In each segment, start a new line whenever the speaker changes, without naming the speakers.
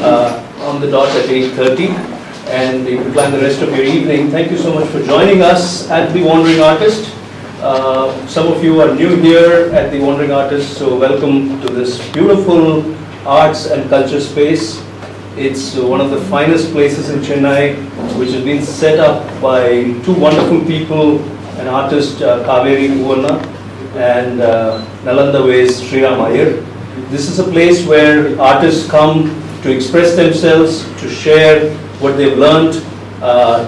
on the dot at 8:30, and you can plan the rest of your evening. Thank you so much for joining us at The Wandering Artist. Some of you are new here at The Wandering Artist, so welcome to this beautiful arts and culture space. It's one of the finest places in Chennai, which has been set up by two wonderful people, an artist, Kaveri Uvanna, and Nalanda Way's Sriram Iyer. This is a place where artists come to express themselves, to share what they've learned,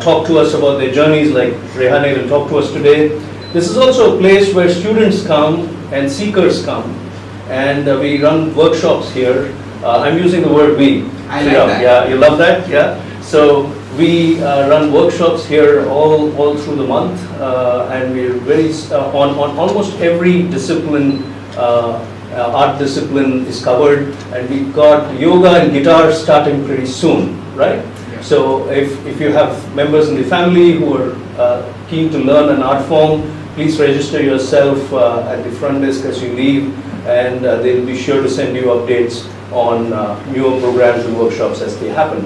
talk to us about their journeys, like Rehane will talk to us today. This is also a place where students come and seekers come, and we run workshops here. I'm using the word we.
I like that.
Yeah, you love that? Yeah. So we run workshops here all through the month, and we're very on almost every discipline. Art discipline is covered, and we've got yoga and guitar starting pretty soon, right?
Yeah.
So if you have members in the family who are keen to learn an art form, please register yourself at the front desk as you leave, and they'll be sure to send you updates on newer programs and workshops as they happen.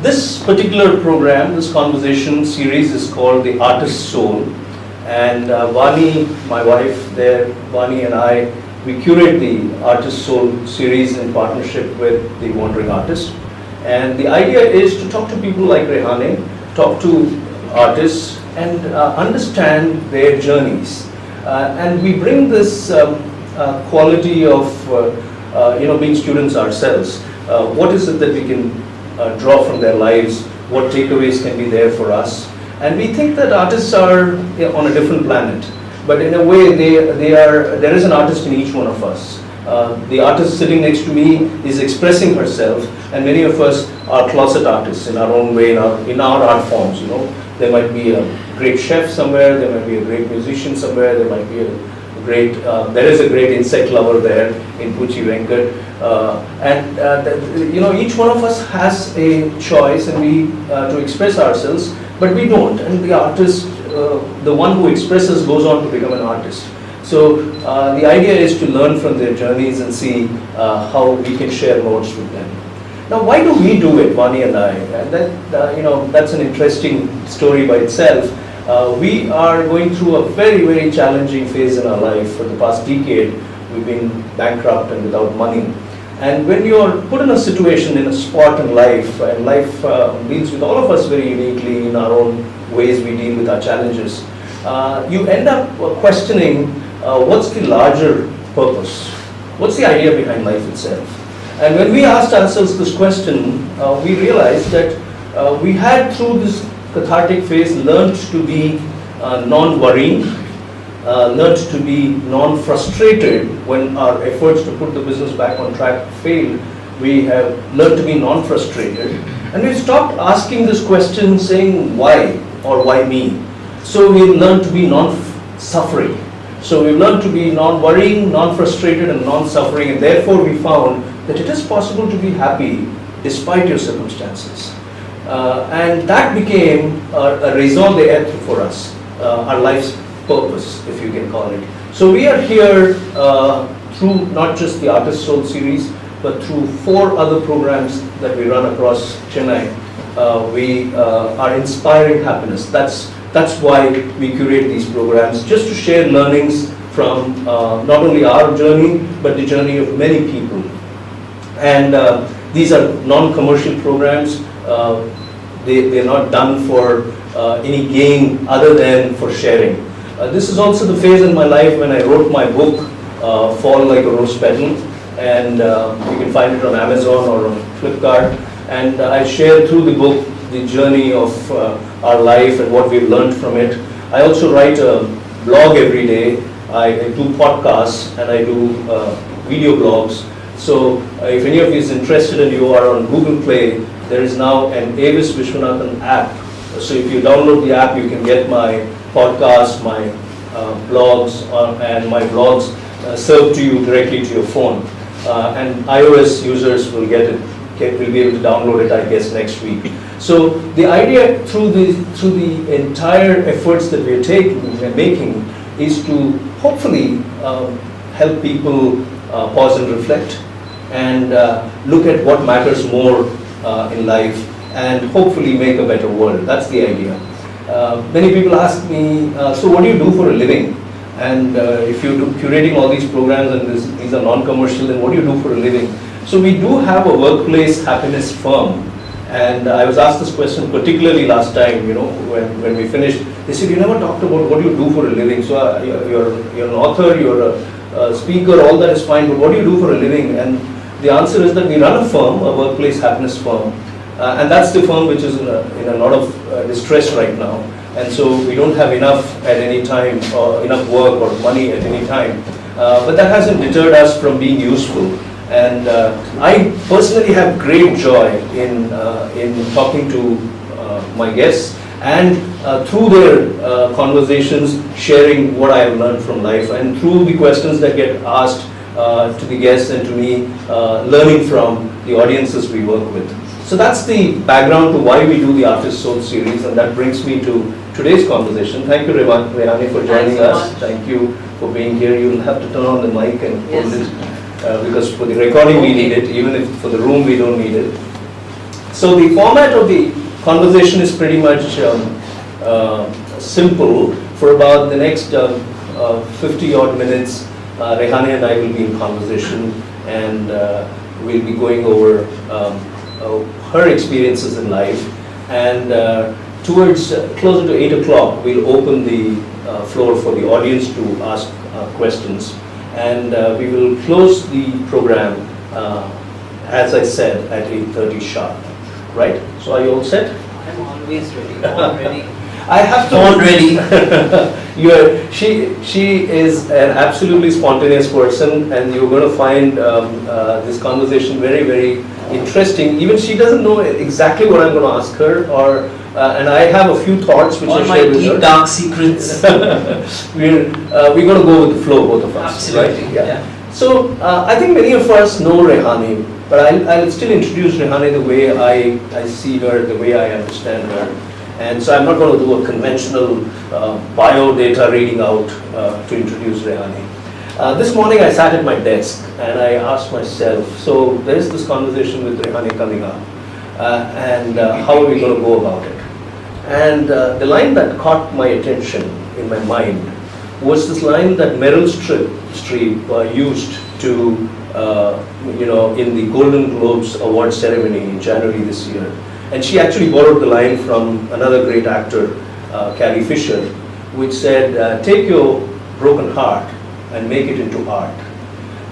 This particular program, this conversation series is called The Artist's Soul, and Vani, my wife there, Vani and I, we curate the Artist's Soul series in partnership with The Wandering Artist. And the idea is to talk to people like Rehane, talk to artists, and understand their journeys. And we bring this quality of being students ourselves. What is it that we can draw from their lives? What takeaways can be there for us? And we think that artists are on a different planet, but in a way there is an artist in each one of us. The artist sitting next to me is expressing herself, and many of us are closet artists in our own way, in our art forms. You know, there might be a great chef somewhere, there might be a great musician somewhere, there might be there is a great insect lover there in Puchi Venkat, each one of us has a choice, and we to express ourselves, but we don't. And the artist, the one who expresses, goes on to become an artist. So the idea is to learn from their journeys and see how we can share notes with them. Now, why do we do it, Vani and I? And that's an interesting story by itself. We are going through a very, very challenging phase in our life. For the past decade, we've been bankrupt and without money. And when you're put in a situation, in a spot in life, and life deals with all of us very uniquely in our own ways, we deal with our challenges, you end up questioning what's the larger purpose? What's the idea behind life itself? And when we asked ourselves this question, we realized that we had, through this cathartic phase, learned to be non-worrying, learned to be non-frustrated when our efforts to put the business back on track failed. We have learned to be non-frustrated, and we stopped asking this question saying why or why me. So we learned to be non-suffering. So we learned to be non-worrying, non-frustrated, and non-suffering, and therefore we found that it is possible to be happy despite your circumstances. And that became a raison d'etre for us, our life's purpose, if you can call it. So we are here through not just the Artist's Soul series, but through 4 other programs that we run across Chennai. We are inspiring happiness. That's why we curate these programs, just to share learnings from not only our journey, but the journey of many people. And these are non-commercial programs. They're not done for any gain other than for sharing. This is also the phase in my life when I wrote my book, Fall Like a Rose Petal, and you can find it on Amazon or on Flipkart. And I share through the book the journey of our life and what we've learned from it. I also write a blog every day. I do podcasts and I do video blogs. So if any of you is interested and you are on Google Play, there is now an AVIS Viswanathan app. So if you download the app, you can get my podcasts, my blogs, and my blogs served to you directly to your phone. And iOS users will get it, will be able to download it, I guess, next week. So the idea through the entire efforts that we are making is to hopefully help people pause and reflect, and look at what matters more in life and hopefully make a better world. That's the idea. Many people ask me, so what do you do for a living? And if you're curating all these programs and these are non-commercial, then what do you do for a living? So we do have a workplace happiness firm. And I was asked this question particularly last time, when we finished. They said, you never talked about what you do for a living. So you're an author, you're a speaker, all that is fine, but what do you do for a living? And the answer is that we run a firm, a workplace happiness firm. And that's the firm which is in a lot of distress right now. And so we don't have enough at any time, or enough work or money at any time. But that hasn't deterred us from being useful. And I personally have great joy in talking to my guests and through their conversations, sharing what I have learned from life, and through the questions that get asked to the guests and to me, learning from the audiences we work with. So that's the background to why we do the Artist Soul series, and that brings me to today's conversation. Thank you, Rehane, for joining us. Thank you for being here. You'll have to turn on the mic and hold it, because for the recording we need it, even if for the room we don't need it. So the format of the conversation is pretty much simple. For about the next 50 odd minutes, Rehane and I will be in conversation, and we'll be going over her experiences in life, and towards closer to 8 o'clock we'll open the floor for the audience to ask questions, and we will close the program as I said at 8:30 sharp, right? So are you all set?
I'm always ready, all ready.
I have to.
Already.
She is an absolutely spontaneous person, and you're going to find this conversation very, very interesting. Even she doesn't know exactly what I'm going to ask her, and I have a few thoughts which I share with her.
All my deep dark secrets.
We're going to go with the flow, both of us.
Absolutely.
Right? Yeah. So I think many of us know Rehane, but I'll still introduce Rehane the way I see her, the way I understand her. And so I'm not going to do a conventional bio data reading out to introduce Rehane. This morning I sat at my desk and I asked myself, so there's this conversation with Rehane coming up, and how are we going to go about it? And the line that caught my attention in my mind was this line that Meryl Streep used to, in the Golden Globes award ceremony in January this year. And she actually borrowed the line from another great actor, Carrie Fisher, which said, take your broken heart and make it into art.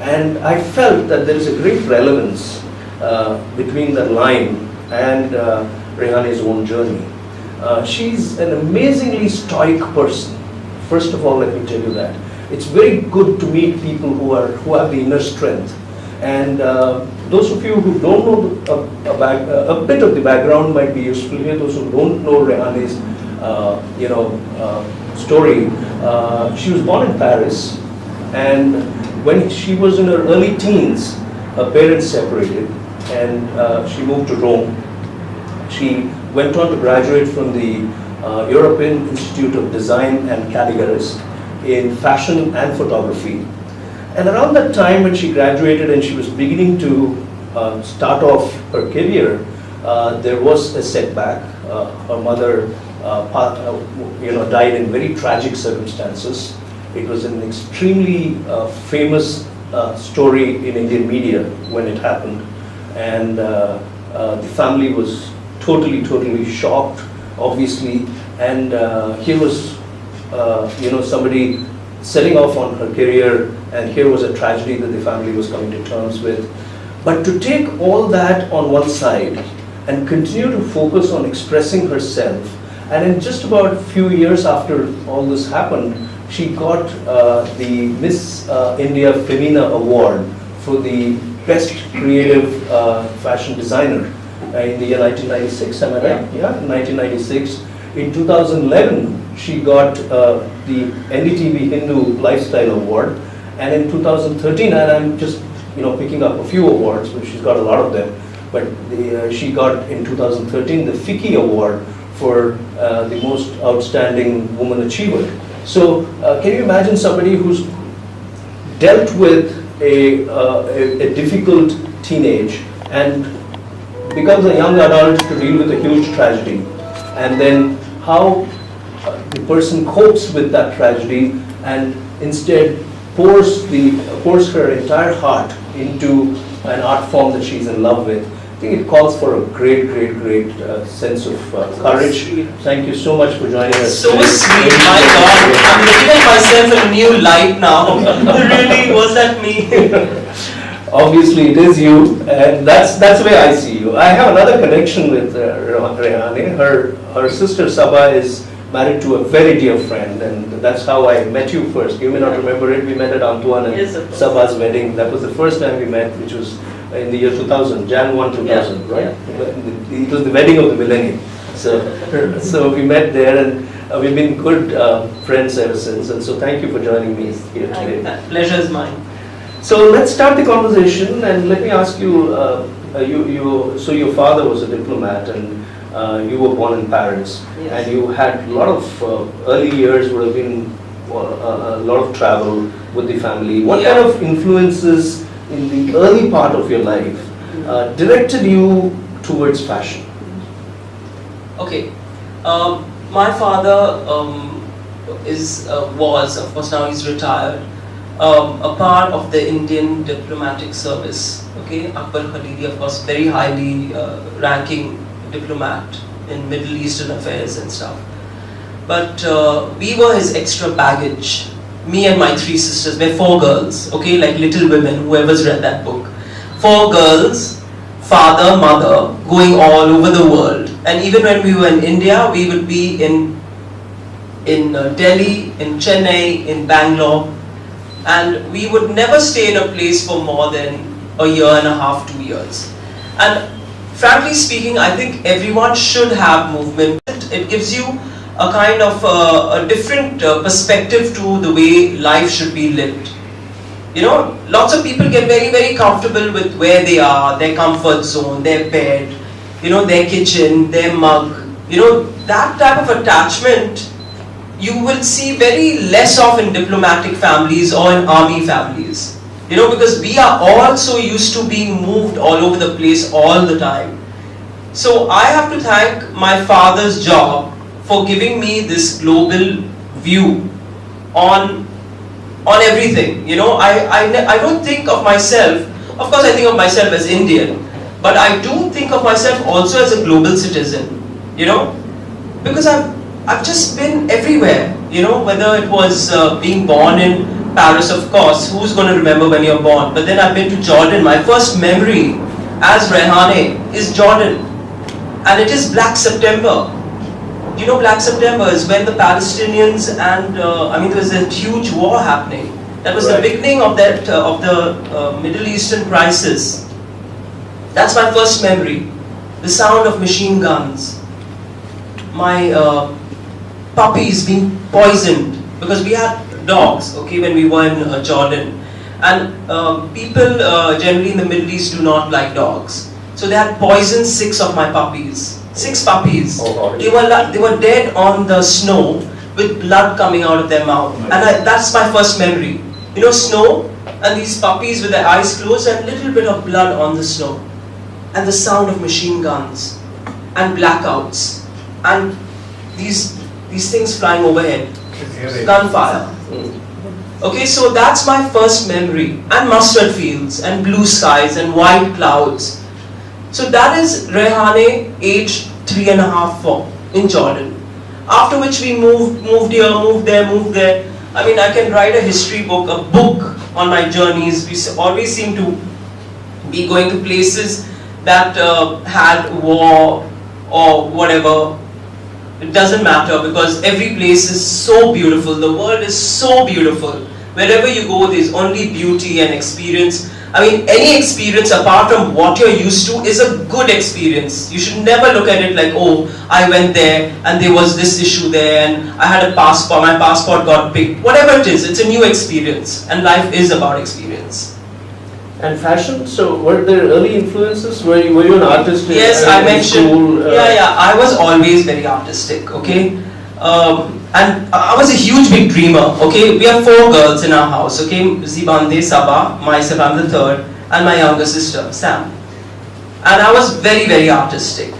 And I felt that there is a great relevance between that line and Rehane's own journey. She's an amazingly stoic person. First of all, let me tell you that. It's very good to meet people who have the inner strength. And those of you who don't know a bit of the background might be useful here. Those who don't know Rehane's, story, she was born in Paris, and when she was in her early teens, her parents separated, and she moved to Rome. She went on to graduate from the European Institute of Design and Calligraphs in fashion and photography. And around that time when she graduated and she was beginning to start off her career, there was a setback. Her mother died in very tragic circumstances. It was an extremely famous story in Indian media when it happened. And the family was totally shocked, obviously. And here was somebody setting off on her career, and here was a tragedy that the family was coming to terms with. But to take all that on one side and continue to focus on expressing herself, and in just about a few years after all this happened, she got the Miss India Femina Award for the Best Creative Fashion Designer in the year 1996, am I right? Yeah, 1996. In 2011, she got the NDTV Hindu Lifestyle Award, and in 2013, and I'm just picking up a few awards, but she's got a lot of them, but she got in 2013 the FICCI Award for the most outstanding woman achiever. So can you imagine somebody who's dealt with a difficult teenage and becomes a young adult to deal with a huge tragedy, and then how the person copes with that tragedy and instead pours her entire heart into an art form that she's in love with. I think it calls for a great sense of courage. Thank you so much for joining us.
So sweet, my God. I'm looking at myself in a new light now. Really, was that me?
Obviously, it is you, and that's the way I see you. I have another connection with Rehane. Her sister Sabha is married to a very dear friend, and that's how I met you first. You may not remember it. We met at Antoine and Sabha's wedding. That was the first time we met, which was in the year 2000, Jan 1, 2000, right? It was the wedding of the millennium. So we met there, and we've been good friends ever since. And so thank you for joining me here today.
Pleasure is mine.
So let's start the conversation, and let me ask you. So your father was a diplomat, and you were born in Paris,
Yes.
and you had a lot of early years would have been a lot of travel with the family. What kind of influences in the early part of your life directed you towards fashion?
Okay, my father was, of course now he's retired, a part of the Indian diplomatic service. Okay, Akbar Khalidi, of course, very highly ranking diplomat in Middle Eastern affairs and stuff. But we were his extra baggage. Me and my three sisters, we're four girls, okay, like Little Women, whoever's read that book. Four girls, father, mother, going all over the world. And even when we were in India, we would be in Delhi, in Chennai, in Bangalore, and we would never stay in a place for more than a year and a half, 2 years. And frankly speaking, I think everyone should have movement. It gives you a kind of a different perspective to the way life should be lived. You know, lots of people get very comfortable with where they are, their comfort zone, their bed, you know, their kitchen, their mug. You know, that type of attachment you will see very less of in diplomatic families or in army families. You know, because we are all so used to being moved all over the place all the time. So I have to thank my father's job for giving me this global view on everything. You know, I don't think of myself, of course I think of myself as Indian, but I do think of myself also as a global citizen, you know, because I've just been everywhere, you know, whether it was being born in Paris, of course, who's going to remember when you're born, but then I've been to Jordan. My first memory as Rehane is Jordan, and it is Black September. You know, Black September is when the Palestinians and there was a huge war happening. That was the beginning of that of the Middle Eastern crisis. That's my first memory. The sound of machine guns. My puppies being poisoned because we had dogs. Okay, when we were in Jordan, and people generally in the Middle East do not like dogs. So they had poisoned 6 of my puppies. 6 puppies.
Oh,
they were dead on the snow with blood coming out of their mouth. And that's my first memory. You know, snow and these puppies with their eyes closed and a little bit of blood on the snow. And the sound of machine guns and blackouts and these things flying overhead. Gunfire. Okay, so that's my first memory. And mustard fields and blue skies and white clouds. So that is Rehane, age 3.5, 4 in Jordan. After which we moved here, moved there. I mean, I can write a history book, a book on my journeys. We always seem to be going to places that had war or whatever. It doesn't matter because every place is so beautiful. The world is so beautiful. Wherever you go, there's only beauty and experience. I mean, any experience apart from what you're used to is a good experience. You should never look at it like, oh, I went there and there was this issue there and I had a passport, my passport got picked. Whatever it is, it's a new experience and life is about experience.
And fashion, so were there early influences? Were you an artist in,
yes, I mentioned,
school?
I was always very artistic, okay? And I was a huge big dreamer, okay? We have 4 girls in our house, okay? Zibande, Sabah, myself, I'm the third. and my younger sister, Sam. And I was very, very artistic.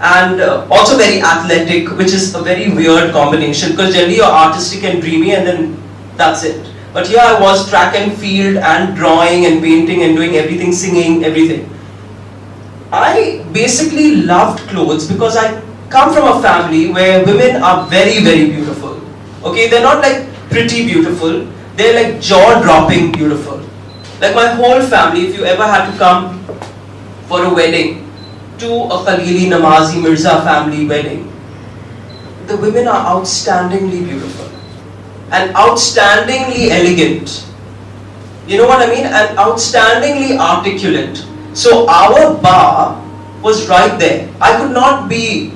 And also very athletic, which is a very weird combination, because generally you're artistic and dreamy and then that's it. But here I was track and field and drawing and painting and doing everything, singing, everything. I basically loved clothes because I come from a family where women are very, very beautiful. Okay, they're not like pretty beautiful, they're like jaw-dropping beautiful. Like my whole family, if you ever had to come for a wedding, to a Khalili Namazi Mirza family wedding, the women are outstandingly beautiful and outstandingly elegant. You know what I mean? And outstandingly articulate. So our bar was right there. I could not be,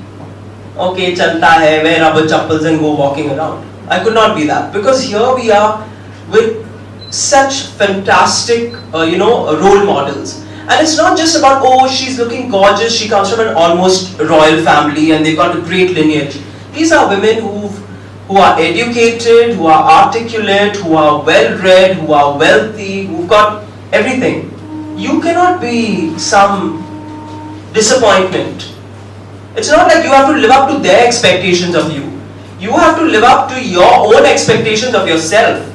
okay, chalta hai, wear rubber chappals and go walking around. I could not be that, because here we are with such fantastic, role models. And it's not just about, oh, she's looking gorgeous, she comes from an almost royal family and they've got a great lineage. These are women who are educated, who are articulate, who are well-read, who are wealthy, who've got everything. You cannot be some disappointment. It's not like you have to live up to their expectations of you. You have to live up to your own expectations of yourself.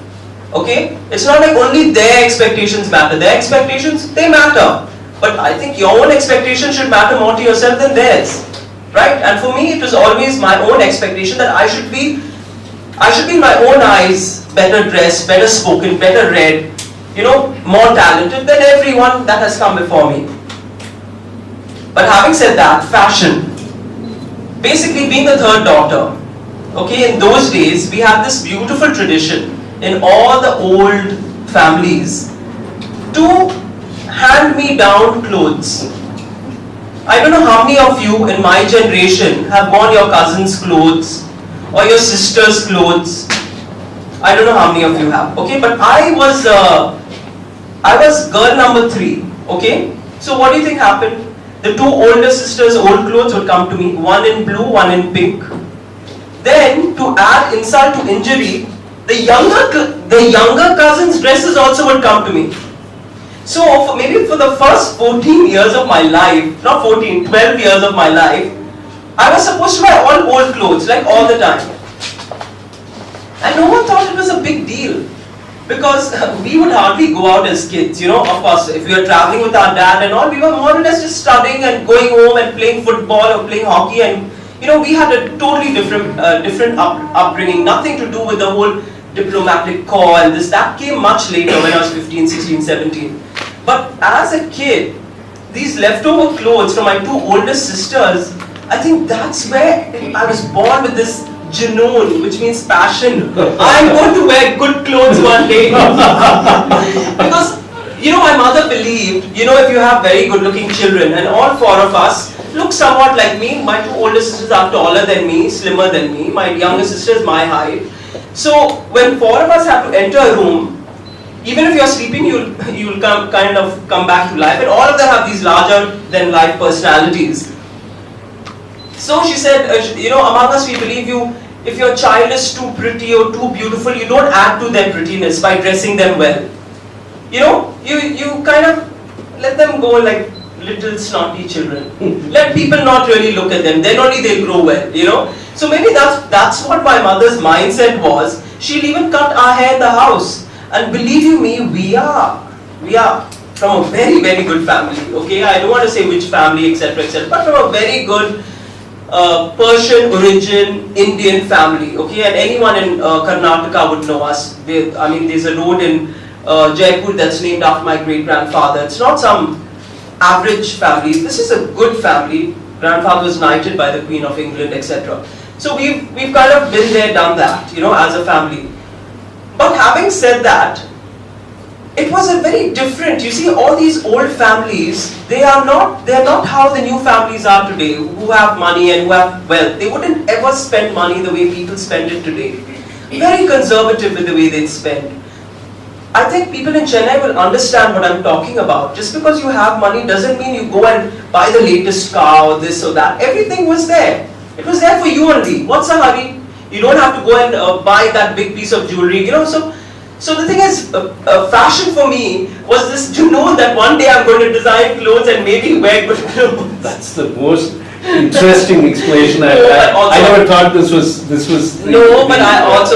Okay? It's not like only their expectations matter. Their expectations, they matter. But I think your own expectations should matter more to yourself than theirs. Right? And for me, it was always my own expectation that I should be in my own eyes better dressed, better spoken, better read, more talented than everyone that has come before me. But having said that, fashion, basically being the third daughter, okay, in those days, we had this beautiful tradition in all the old families to hand me down clothes. I don't know how many of you in my generation have worn your cousin's clothes or your sister's clothes. I don't know how many of you have, okay, but I was girl number 3, okay. So what do you think happened? The 2 older sisters' old clothes would come to me, one in blue, one in pink. Then, to add insult to injury, the younger cousin's dresses also would come to me. So, maybe for the first 14 years of my life, not 14, 12 years of my life, I was supposed to buy all old clothes, like all the time. And no one thought it was a big deal. Because we would hardly go out as kids, of course, if we were traveling with our dad and all, we were more or less just studying and going home and playing football or playing hockey, and we had a totally different upbringing, nothing to do with the whole diplomatic corps and this. That came much later when I was 15, 16, 17. But as a kid, these leftover clothes from my 2 oldest sisters, I think that's where I was born with this Junoon, which means passion. I'm going to wear good clothes one day. Because, my mother believed, if you have very good looking children, and all 4 of us look somewhat like me. My 2 older sisters are taller than me, slimmer than me. My younger sister is my height. So when 4 of us have to enter a room, even if you're sleeping, you'll come back to life, and all of them have these larger than life personalities. So she said, among us we believe if your child is too pretty or too beautiful, you don't add to their prettiness by dressing them well. You kind of let them go like little snotty children. Let people not really look at them, then only they'll grow well, So maybe that's what my mother's mindset was. She'll even cut our hair in the house. And believe you me, we are from a very, very good family, okay? I don't want to say which family, etc., but from a very good Persian origin Indian family, okay? And anyone in Karnataka would know us. There's a road in Jaipur that's named after my great-grandfather. It's not some average family. This is a good family. Grandfather was knighted by the Queen of England, etc. So we've kind of been there, done that, as a family. But having said that, it was a very different, all these old families, they're not how the new families are today, who have money and who have wealth. They wouldn't ever spend money the way people spend it today. Very conservative with the way they spend. I think people in Chennai will understand what I'm talking about. Just because you have money doesn't mean you go and buy the latest car or this or that. Everything was there. It was there for you only. What's the hurry? You don't have to go and buy that big piece of jewelry. So So the thing is, fashion for me was this to know that one day I'm going to design clothes and maybe wear good clothes.
That's the most interesting explanation. I never thought this was.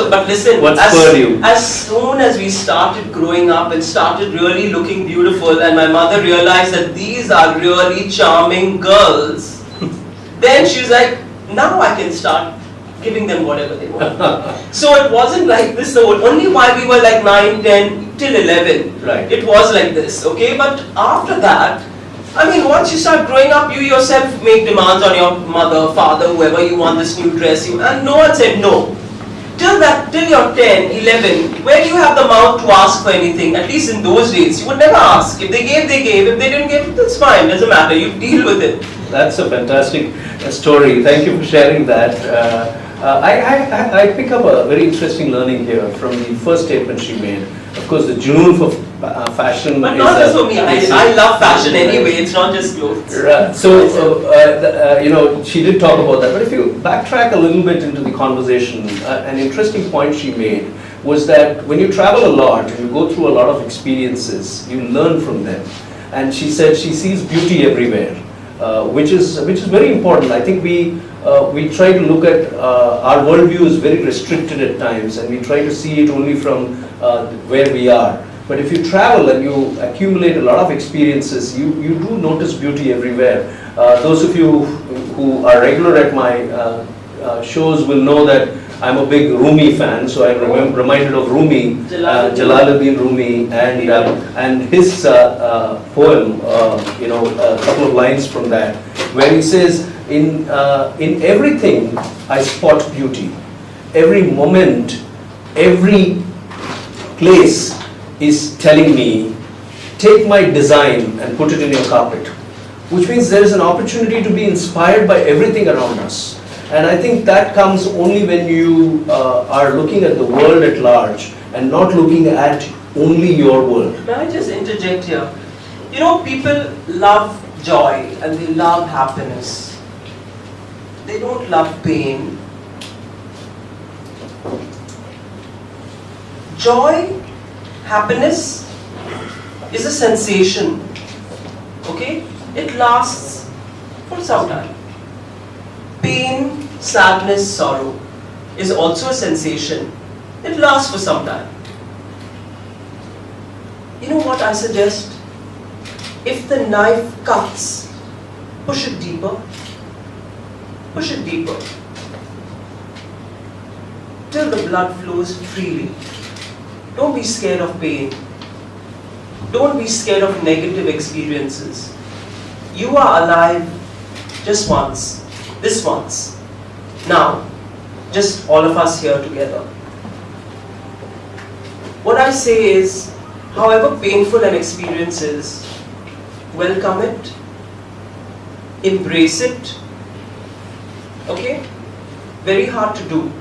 But listen.
What spurred you?
As soon as we started growing up and started really looking beautiful, and my mother realized that these are really charming girls, then she was like, now I can start giving them whatever they want. So it wasn't like this, only while we were like 9, 10, till 11,
right.
It was like this, okay? But after that, I mean, once you start growing up, you yourself make demands on your mother, father, whoever, you want this new dress, and no one said no. Till you're 10, 11, where do you have the mouth to ask for anything? At least in those days, you would never ask. If they gave, they gave. If they didn't give, that's fine, doesn't matter, you deal with it.
That's a fantastic story. Thank you for sharing that. I pick up a very interesting learning here from the first statement she made. Of course, the junoon for fashion.
But not just for me. I love fashion anyway. It's not just clothes.
Right. So, she did talk about that. But if you backtrack a little bit into the conversation, an interesting point she made was that when you travel a lot and you go through a lot of experiences, you learn from them. And she said she sees beauty everywhere, which is very important. I think we try to look at our worldview is very restricted at times, and we try to see it only from where we are. But if you travel and you accumulate a lot of experiences, you do notice beauty everywhere. Those of you who are regular at my shows will know that I'm a big Rumi fan, so I'm reminded of Rumi, Jalaluddin Rumi, and his poem, a couple of lines from that, where he says, in everything I spot beauty. Every moment, every place is telling me, take my design and put it in your carpet. Which means there is an opportunity to be inspired by everything around us. And I think that comes only when you are looking at the world at large and not looking at only your world.
May I just interject here? You know, people love joy and they love happiness. They don't love pain. Joy, happiness is a sensation, okay? It lasts for some time. Pain, sadness, sorrow is also a sensation. It lasts for some time. You know what I suggest? If the knife cuts, push it deeper. Push it deeper. Till the blood flows freely. Don't be scared of pain. Don't be scared of negative experiences. You are alive just once. This once. Now, just all of us here together. What I say is, however painful an experience is, welcome it, embrace it, okay? Very hard to do.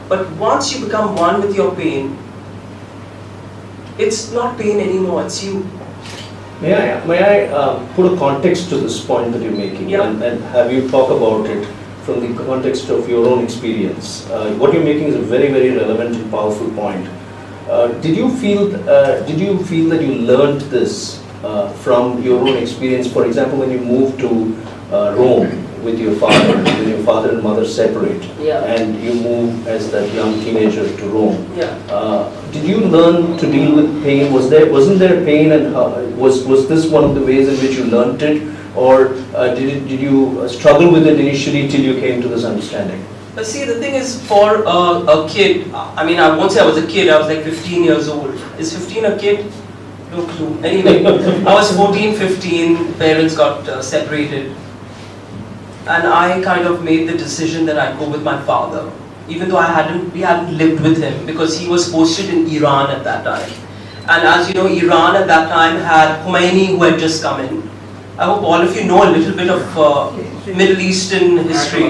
But once you become one with your pain, it's not pain anymore, it's you.
May I put a context to this point that you're making,
yeah.
and have you talk about it from the context of your own experience? What you're making is a very, very relevant and powerful point. Did you feel that you learned this from your own experience? For example, when you moved to Rome with your father, when your father and mother separate,
yeah.
and you move as that young teenager to Rome.
Yeah.
Did you learn to deal with pain? Wasn't there pain, and was this one of the ways in which you learned it, or did you struggle with it initially till you came to this understanding?
But see, the thing is, for a kid, I mean, I won't say I was a kid, I was like 15 years old. Is 15 a kid? No clue. Anyway, I was 14, 15, parents got separated. And I kind of made the decision that I'd go with my father. Even though we hadn't lived with him, because he was posted in Iran at that time. And as you know, Iran at that time had Khomeini, who had just come in. I hope all of you know a little bit of Middle Eastern history.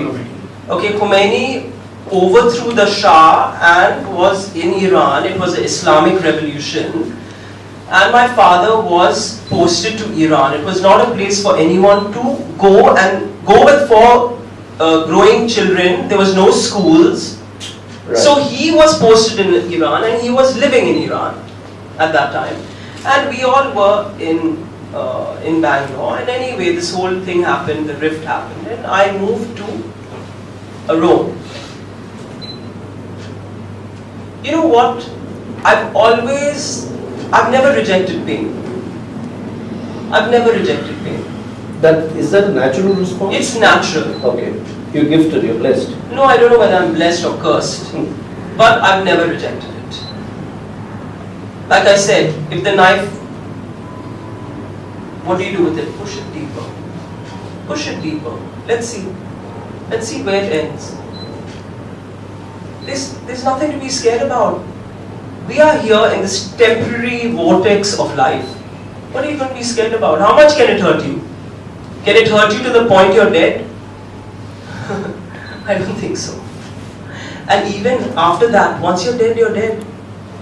Okay, Khomeini overthrew the Shah and was in Iran. It was an Islamic revolution. And my father was posted to Iran. It was not a place for anyone to go with for growing children. There was no schools.
Right.
So he was posted in Iran and he was living in Iran at that time. And we all were in Bangalore, and anyway this whole thing happened, the rift happened, and I moved to Rome. You know what? I've never rejected pain. I've never rejected pain.
Is that a natural response?
It's natural.
Okay. You're gifted, you're blessed.
No, I don't know whether I'm blessed or cursed, but I've never rejected it. Like I said, if the knife, what do you do with it? Push it deeper. Push it deeper. Let's see. Let's see where it ends. There's nothing to be scared about. We are here in this temporary vortex of life. What are you going to be scared about? How much can it hurt you? Can it hurt you to the point you're dead? I don't think so. And even after that, once you're dead, you're dead.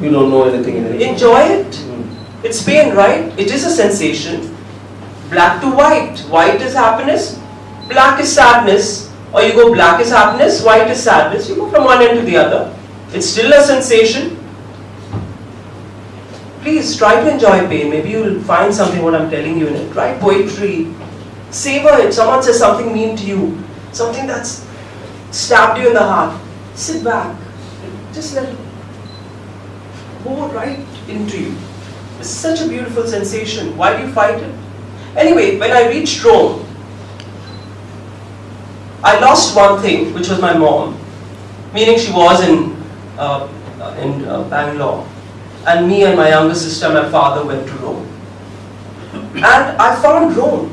You don't know anything in it.
Enjoy it. It's pain, right? It is a sensation. Black to white. White is happiness, black is sadness. Or you go black is happiness, white is sadness. You go from one end to the other. It's still a sensation. Please try to enjoy pain. Maybe you'll find something what I'm telling you in it. Write poetry. Savor it. Someone says something mean to you. Something that's stabbed you in the heart. Sit back. Just let it go right into you. It's such a beautiful sensation. Why do you fight it? Anyway, when I reached Rome, I lost one thing, which was my mom. Meaning she was in Bangalore. And me and my younger sister, my father, went to Rome. And I found Rome.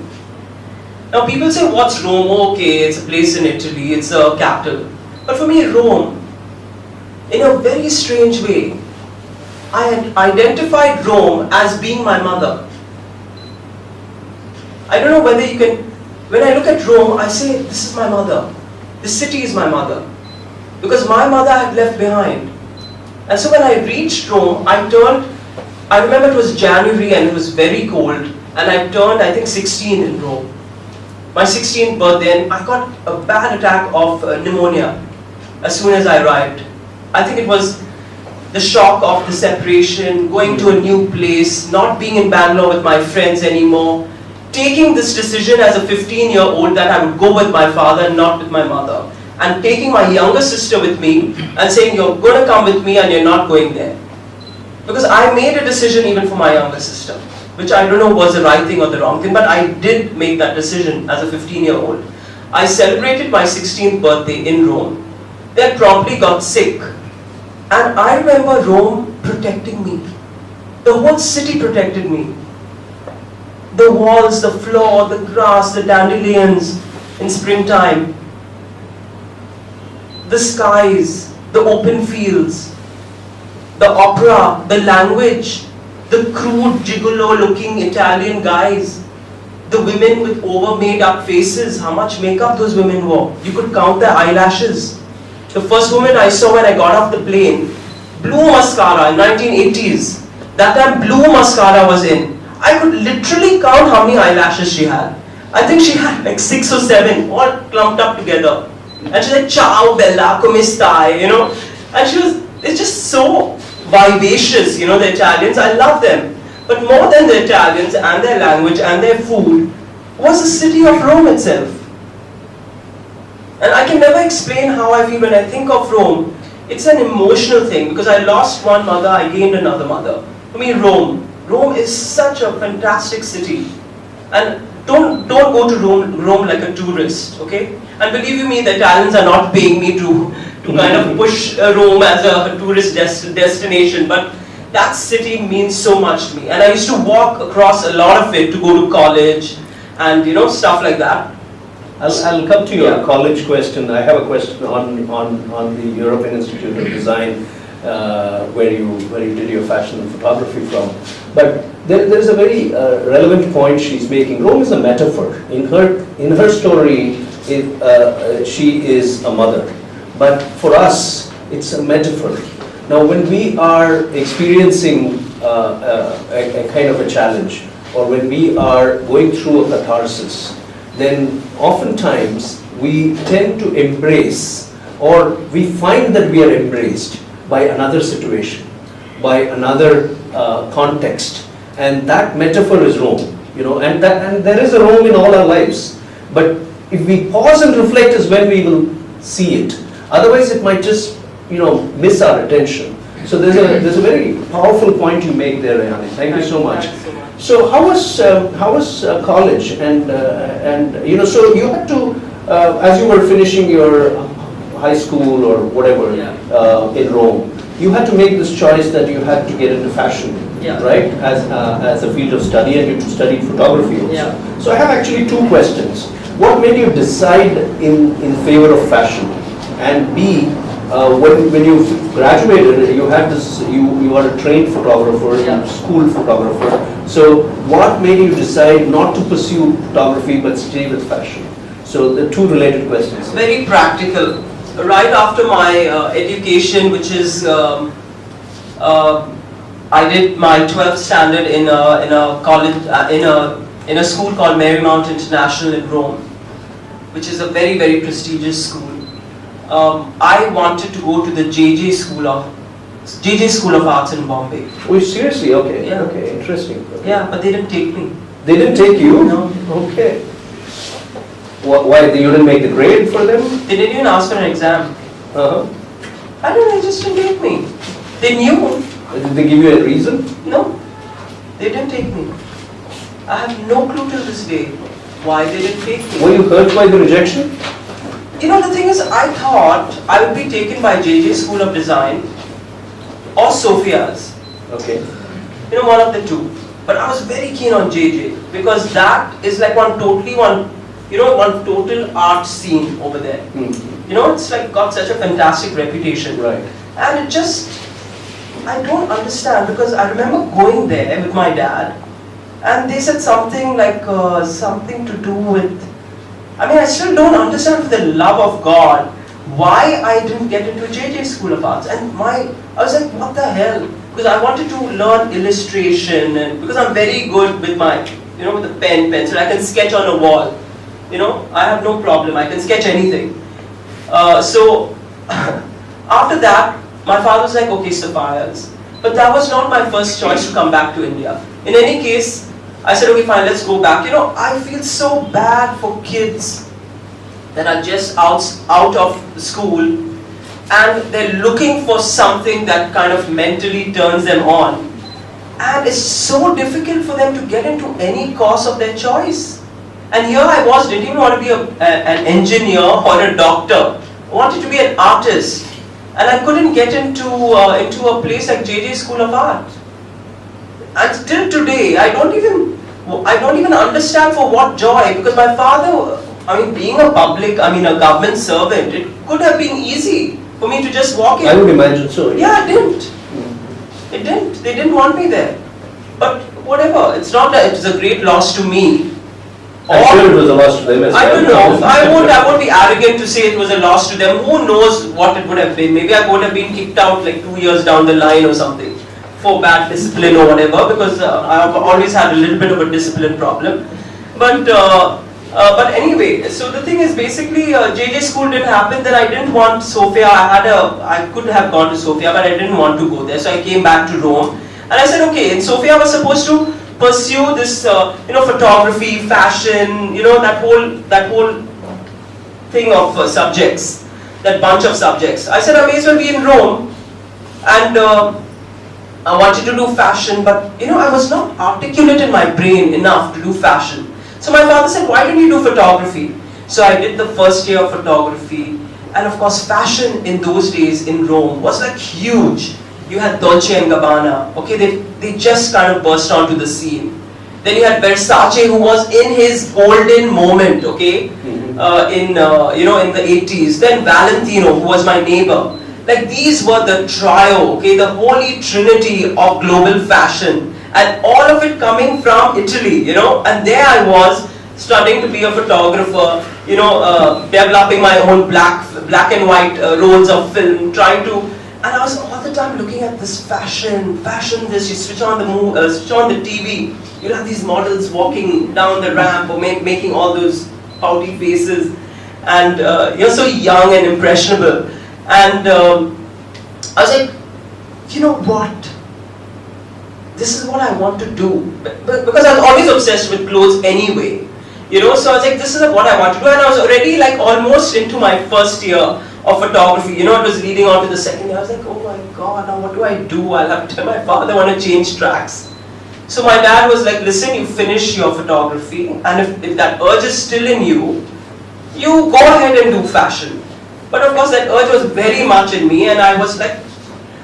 Now people say, what's Rome? Okay, it's a place in Italy, it's a capital. But for me, Rome, in a very strange way, I had identified Rome as being my mother. I don't know whether you can, when I look at Rome, I say, this is my mother. This city is my mother. Because my mother had left behind. And so when I reached Rome, I remember it was January and it was very cold. And I turned, I think, 16 in Rome. My 16th birthday, and I got a bad attack of pneumonia as soon as I arrived. I think it was the shock of the separation, going to a new place, not being in Bangalore with my friends anymore, taking this decision as a 15-year-old that I would go with my father and not with my mother, and taking my younger sister with me and saying, you're going to come with me and you're not going there. Because I made a decision even for my younger sister, which I don't know was the right thing or the wrong thing, but I did make that decision as a 15-year-old. I celebrated my 16th birthday in Rome. Then promptly got sick. And I remember Rome protecting me. The whole city protected me. The walls, the floor, the grass, the dandelions in springtime. The skies, the open fields, the opera, the language, the crude gigolo-looking Italian guys, the women with over-made up faces, how much makeup those women wore. You could count their eyelashes. The first woman I saw when I got off the plane, blue mascara in 1980s. That time blue mascara was in. I could literally count how many eyelashes she had. I think she had like 6 or 7, all clumped up together. And she said, ciao bella, come stai, you know. And it's just so vivacious, you know, the Italians. I love them. But more than the Italians and their language and their food was the city of Rome itself. And I can never explain how I feel when I think of Rome. It's an emotional thing because I lost one mother, I gained another mother. For me, Rome is such a fantastic city. And don't go to Rome like a tourist, okay? And believe you me, the Italians are not paying me to kind of push Rome as a tourist destination, but that city means so much to me. And I used to walk across a lot of it to go to college and, you know, stuff like that.
I'll come to your college question. I have a question on the European Institute of Design, where you did your fashion and photography from. But there's a very relevant point she's making. Rome is a metaphor. In her story, she is a mother. But for us, it's a metaphor. Now, when we are experiencing a kind of a challenge, or when we are going through a catharsis, then oftentimes we tend to embrace or we find that we are embraced by another situation, by another context, and that metaphor is Rome, and there is a Rome in all our lives. But if we pause and reflect is when we will see it. Otherwise, it might just miss our attention. So there's a very powerful point you make there, Rehane. Thank you so much. So how was college and so you had to as you were finishing your high school or whatever in Rome, you had to make this choice that you had to get into fashion, right? As a field of study, and you studied photography also.
Yeah.
So I have actually two questions. What made you decide in favor of fashion? And B, when you graduated, you had this. You are a trained photographer, school photographer. So what made you decide not to pursue photography but stay with fashion? So the two related questions.
Very practical. Right after my education, which is I did my 12th standard in a college in a school called Marymount International in Rome, which is a very, very prestigious school. I wanted to go to the JJ School of Arts in Bombay.
Oh, seriously? Okay.
Yeah.
Okay. Interesting. Okay.
Yeah, but they didn't take me.
They didn't take you?
No.
Okay. Why? You didn't make the grade for them?
They didn't even ask for an exam. I don't know. They just didn't take me. They knew.
Did they give you a reason?
No, they didn't take me. I have no clue till this day why they didn't take me.
Were you hurt by the rejection?
The thing is, I thought I would be taken by JJ School of Design or Sophia's.
Okay.
One of the two. But I was very keen on JJ because that is like one total art scene over there. It's like got such a fantastic reputation.
Right.
And it just, I don't understand because I remember going there with my dad and they said something like something to do with, I still don't understand for the love of God why I didn't get into JJ School of Arts. And I was like, what the hell? Because I wanted to learn illustration and because I'm very good with my, with the pencil, I can sketch on a wall. I have no problem, I can sketch anything. So after that, my father was like, okay, Sophia's. But that was not my first choice to come back to India. In any case, I said, okay, fine, let's go back. I feel so bad for kids that are just out of school and they're looking for something that kind of mentally turns them on. And it's so difficult for them to get into any course of their choice. And here I didn't even want to be an engineer or a doctor. I wanted to be an artist. And I couldn't get into a place like JJ School of Art. And till today, I don't even understand for what joy, because my father, being a government servant, it could have been easy for me to just walk in.
I would imagine so.
Yeah, it didn't. It didn't. They didn't want me there. But whatever, it's not that it's a great loss to me.
I'm sure it was a loss to them as well.
I don't know. I won't be arrogant to say it was a loss to them. Who knows what it would have been? Maybe I would have been kicked out like 2 years down the line or something for bad discipline or whatever, because I've always had a little bit of a discipline problem. But anyway, so the thing is basically JJ school didn't happen. Then I didn't want Sophia. I could have gone to Sophia, but I didn't want to go there. So I came back to Rome, and I said, okay. In Sophia, I was supposed to pursue this, photography, fashion, that whole thing of subjects, that bunch of subjects. I said I may as well be in Rome, and I wanted to do fashion, but I was not articulate in my brain enough to do fashion. So my father said, why don't you do photography? So I did the first year of photography, and of course fashion in those days in Rome was like huge. You had Dolce & Gabbana, okay, they just kind of burst onto the scene. Then you had Versace, who was in his golden moment, okay, in the 80s. Then Valentino, who was my neighbor. Like these were the trio, okay, the holy trinity of global fashion. And all of it coming from Italy, and there I was studying to be a photographer, developing my own black and white rolls of film, trying to. And I was all the time looking at this fashion this, you switch on the TV, you'll have these models walking down the ramp or making all those pouty faces. and you're so young and impressionable. And I was like, you know what? This is what I want to do. Because I was always obsessed with clothes anyway. So I was like, this is what I want to do. And I was already like almost into my first year of photography. It was leading on to the second year. I was like, oh my God, now what do I do? I'll have to tell my father I want to change tracks. So my dad was like, listen, you finish your photography, and if that urge is still in you, you go ahead and do fashion. But of course that urge was very much in me, and I was like,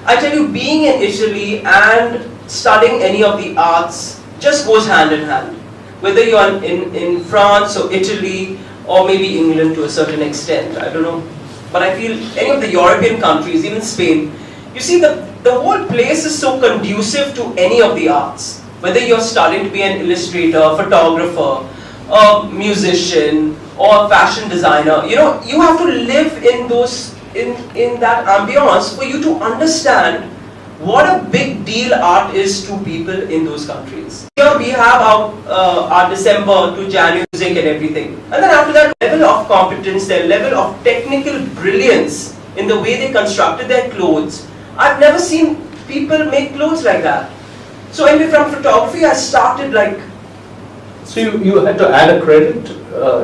I tell you, being in Italy and studying any of the arts just goes hand in hand. Whether you are in France or Italy or maybe England to a certain extent, I don't know. But I feel any of the European countries, even Spain, you see the whole place is so conducive to any of the arts. Whether you're studying to be an illustrator, photographer, a musician, or a fashion designer, you have to live in that ambience for you to understand what a big deal art is to people in those countries. Here we have our December to January music and everything. And then after that, level of competence, their level of technical brilliance in the way they constructed their clothes. I've never seen people make clothes like that. So anyway, from photography I started like...
So you had to add a credit?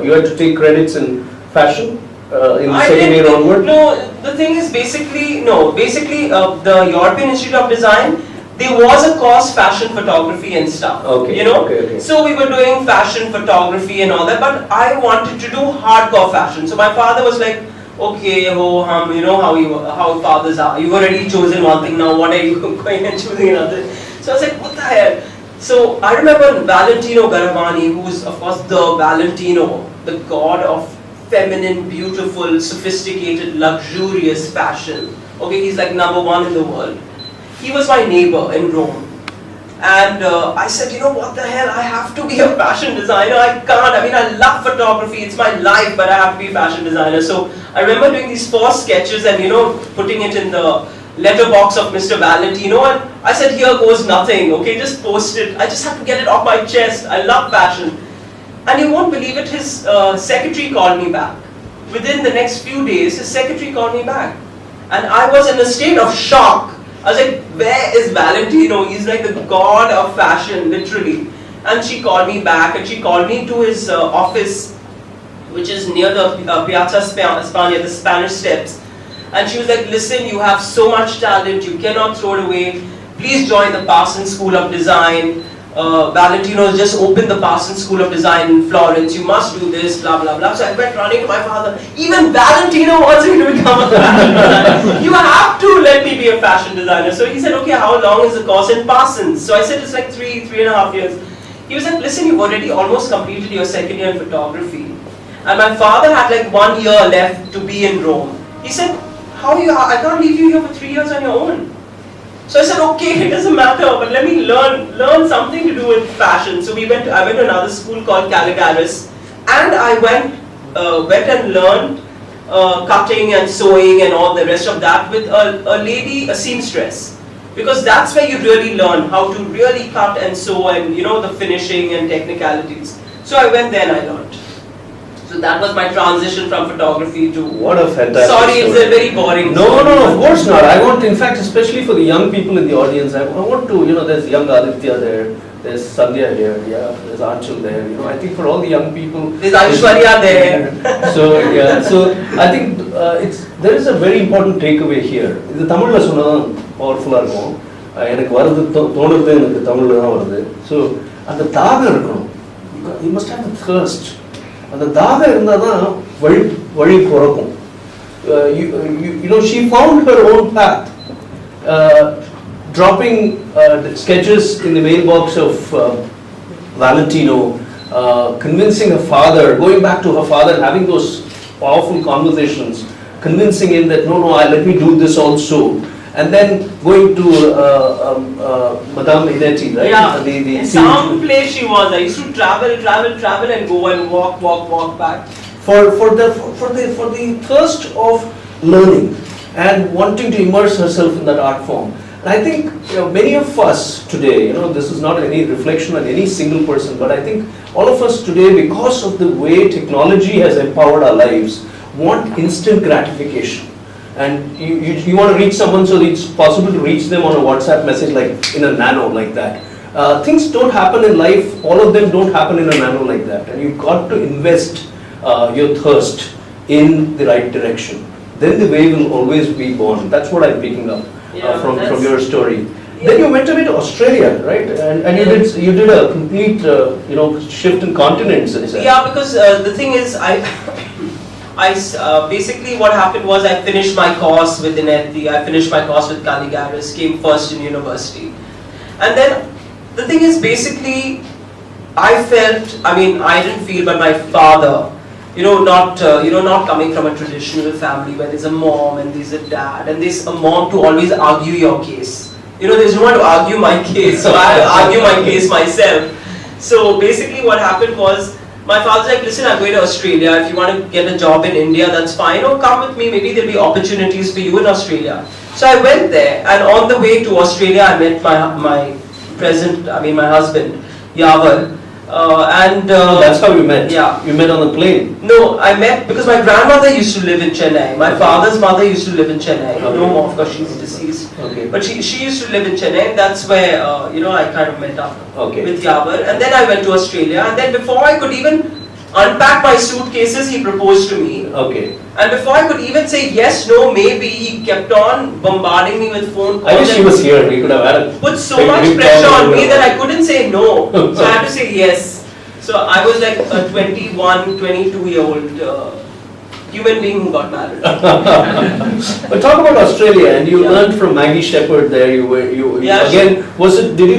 You had to take credits in fashion? In the second year onward?
No, the thing is basically the European Institute of Design, there was a course fashion photography and stuff.
Okay, okay.
So we were doing fashion photography and all that, but I wanted to do hardcore fashion. So my father was like, okay, you know how fathers are. You've already chosen one thing, now what are you going and choosing another? So I was like, what the hell? So I remember Valentino Garavani, who's of course the Valentino, the god of feminine, beautiful, sophisticated, luxurious fashion. Okay, he's like #1 in the world. He was my neighbor in Rome. And I said, what the hell, I have to be a fashion designer. I can't, I love photography, it's my life, but I have to be a fashion designer. So I remember doing these 4 sketches and, putting it in the letterbox of Mr. Valentino, and I said, here goes nothing, okay, just post it. I just have to get it off my chest. I love fashion. And you won't believe it, his secretary called me back. Within the next few days, his secretary called me back. And I was in a state of shock. I was like, where is Valentino? He's like the god of fashion, literally. And she called me back, and she called me to his office, which is near the Piazza Spagna, the Spanish Steps. And she was like, listen, you have so much talent, you cannot throw it away. Please join the Parsons School of Design. Valentino has just opened the Parsons School of Design in Florence. You must do this, blah, blah, blah. So I went running to my father. Even Valentino wants me to become a fashion designer. You have to let me be a fashion designer. So he said, okay, how long is the course in Parsons? So I said, it's like 3.5 years. He was like, listen, you've already almost completed your second year in photography. And my father had like 1 year left to be in Rome. He said, I can't leave you here for 3 years on your own. So I said, okay, it doesn't matter, but let me learn something to do with fashion. So I went to another school called Caligaris, and I went and learned cutting and sewing and all the rest of that with a seamstress. Because that's where you really learn how to really cut and sew and the finishing and technicalities. So I went there and I learned. So that was my transition from photography to...
What a fantastic
Sorry,
story.
it's a very boring
No,
story.
of course not. I want, in fact, especially for the young people in the audience, I want to, there's young Aditya there, there's Sandhya here, there's Anshul there, I think for all the young people...
There's Aishwarya there.
So I think there is a very important takeaway here. The Tamil is powerful இருக்கும். எனக்கு வரது தோணுறது எனக்கு தமிழ்ல தான் வருது. So அந்த தாகம் இருக்கணும். You must have a thirst. அந்த தாகம் இருந்தாதான் வழி பிறக்கும். She found her own path, dropping sketches in the mailbox of Valentino, convincing her father, going back to her father, having those powerful conversations, convincing him that no, let me do this also. And then going to Madame Hidetti, right?
Yeah, in some place she was. I used to travel and go and walk back.
For the thirst of learning and wanting to immerse herself in that art form. And I think many of us today, this is not any reflection on any single person, but I think all of us today, because of the way technology has empowered our lives, want instant gratification. And you want to reach someone, so it's possible to reach them on a WhatsApp message like in a nano like that. Things don't happen in life, all of them don't happen in a nano like that. And you've got to invest your thirst in the right direction. Then the way will always be born. That's what I'm picking up from your story. Yeah. Then you went away to Australia, right? And you did a complete shift in continents.
Yeah, because the thing is, basically what happened was I finished my course with Ineti, I finished my course with Caligaris, came first in university. And then the thing is, basically I didn't feel, but my father, not coming from a traditional family where there's a mom and there's a dad and there's a mom to always argue your case. There's no one to argue my case, so I had to argue my case myself. So basically what happened was, my father's like, listen, I'm going to Australia, if you want to get a job in India, that's fine, or come with me, maybe there'll be opportunities for you in Australia. So I went there, and on the way to Australia, I met my husband, Yavar.
That's how you met?
Yeah.
You met on the plane?
No, I met because my grandmother used to live in Chennai. My father's mother used to live in Chennai.
Okay.
No more, of course, she's deceased.
Okay.
But she used to live in Chennai, and that's where, I kind of met up with Yavar. And then I went to Australia, and then before I could even unpack my suitcases, he proposed to me.
Okay.
And before I could even say yes, no, maybe, he kept on bombarding me with phone calls.
I wish he was here. We could have had
put so much pressure on me that I couldn't say no. So I had to say yes. So I was like a 21, 22-year-old human being who got married.
But talk about Australia, and you learned from Maggie Shepherd there. Did you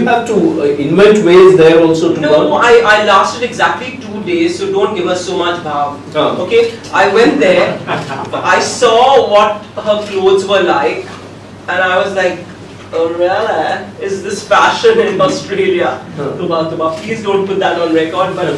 have to invent ways there also to learn?
No, I lasted exactly 2 days, so don't give us so much bhav.
Oh.
Okay, I went there, I saw what her clothes were like, and I was like, oh really? Is this fashion in Australia? Tuba, please don't put that on record, but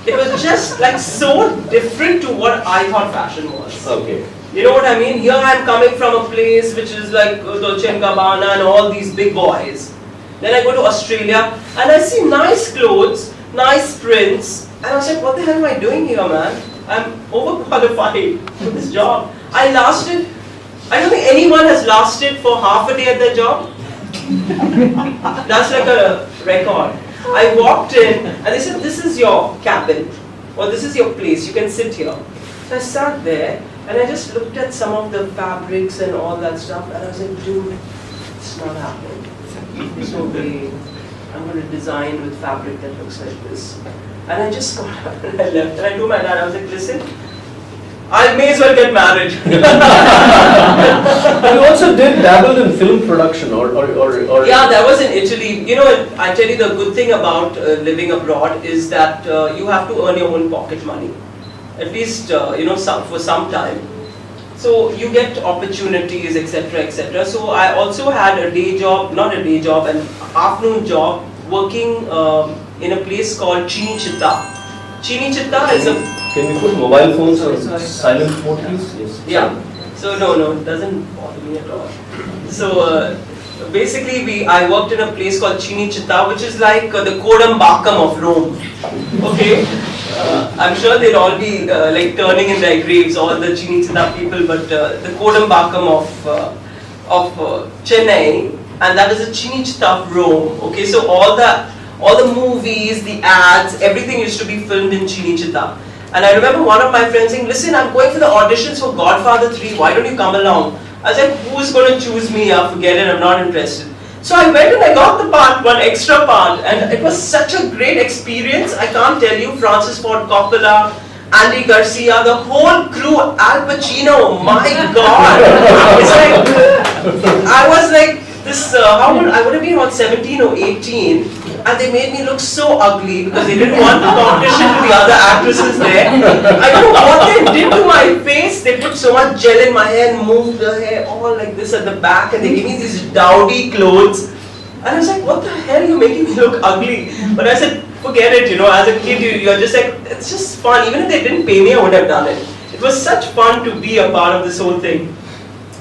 it was just like so different to what I thought fashion was.
Okay.
You know what I mean? Here I'm coming from a place which is like Dolce & Gabbana and all these big boys. Then I go to Australia and I see nice clothes, nice prints, and I was like, what the hell am I doing here, man? I'm overqualified for this job. I don't think anyone has lasted for half a day at their job. That's like a record. I walked in and they said, this is your cabin, or this is your place, you can sit here. So I sat there and I just looked at some of the fabrics and all that stuff, and I was like, dude, it's not happening. There's no way I'm going to design with fabric that looks like this. And I just got up and I left, and I told my dad, I was like, listen, I may as well get married.
You also did dabble in film production or
Yeah, that was in Italy. I tell you, the good thing about living abroad is that you have to earn your own pocket money, at least for some time. So you get opportunities, etc., etc. So I also had an afternoon job working in a place called Chini Chitta. Chini Chitta is a...
Can we put mobile phones on silent mode, please? Yes.
Yeah. So no, it doesn't bother me at all. So basically, I worked in a place called Chini Chitta, which is like the Kodambakkam of Rome. Okay. I'm sure they'll all be like turning in their graves, all the Chini Chitta people, but the Kodambakkam of Chennai, and that is a Chini Chitta of Rome. Okay. So all the movies, the ads, everything used to be filmed in Chini Chitta. And I remember one of my friends saying, listen, I'm going for the auditions for Godfather 3, why don't you come along? I was like, who's going to choose me? Forget it, I'm not interested. So I went and I got the part, one extra part, and it was such a great experience. I can't tell you, Francis Ford Coppola, Andy Garcia, the whole crew, Al Pacino, my God. It's like, I was like, I would have been about 17 or 18. And they made me look so ugly because they didn't want the competition to the other actresses there. I don't know what they did to my face. They put so much gel in my hair and moved the hair all like this at the back, and they gave me these dowdy clothes. And I was like, what the hell, you're making me look ugly? But I said, forget it, as a kid you're just like, it's just fun. Even if they didn't pay me, I would have done it. It was such fun to be a part of this whole thing.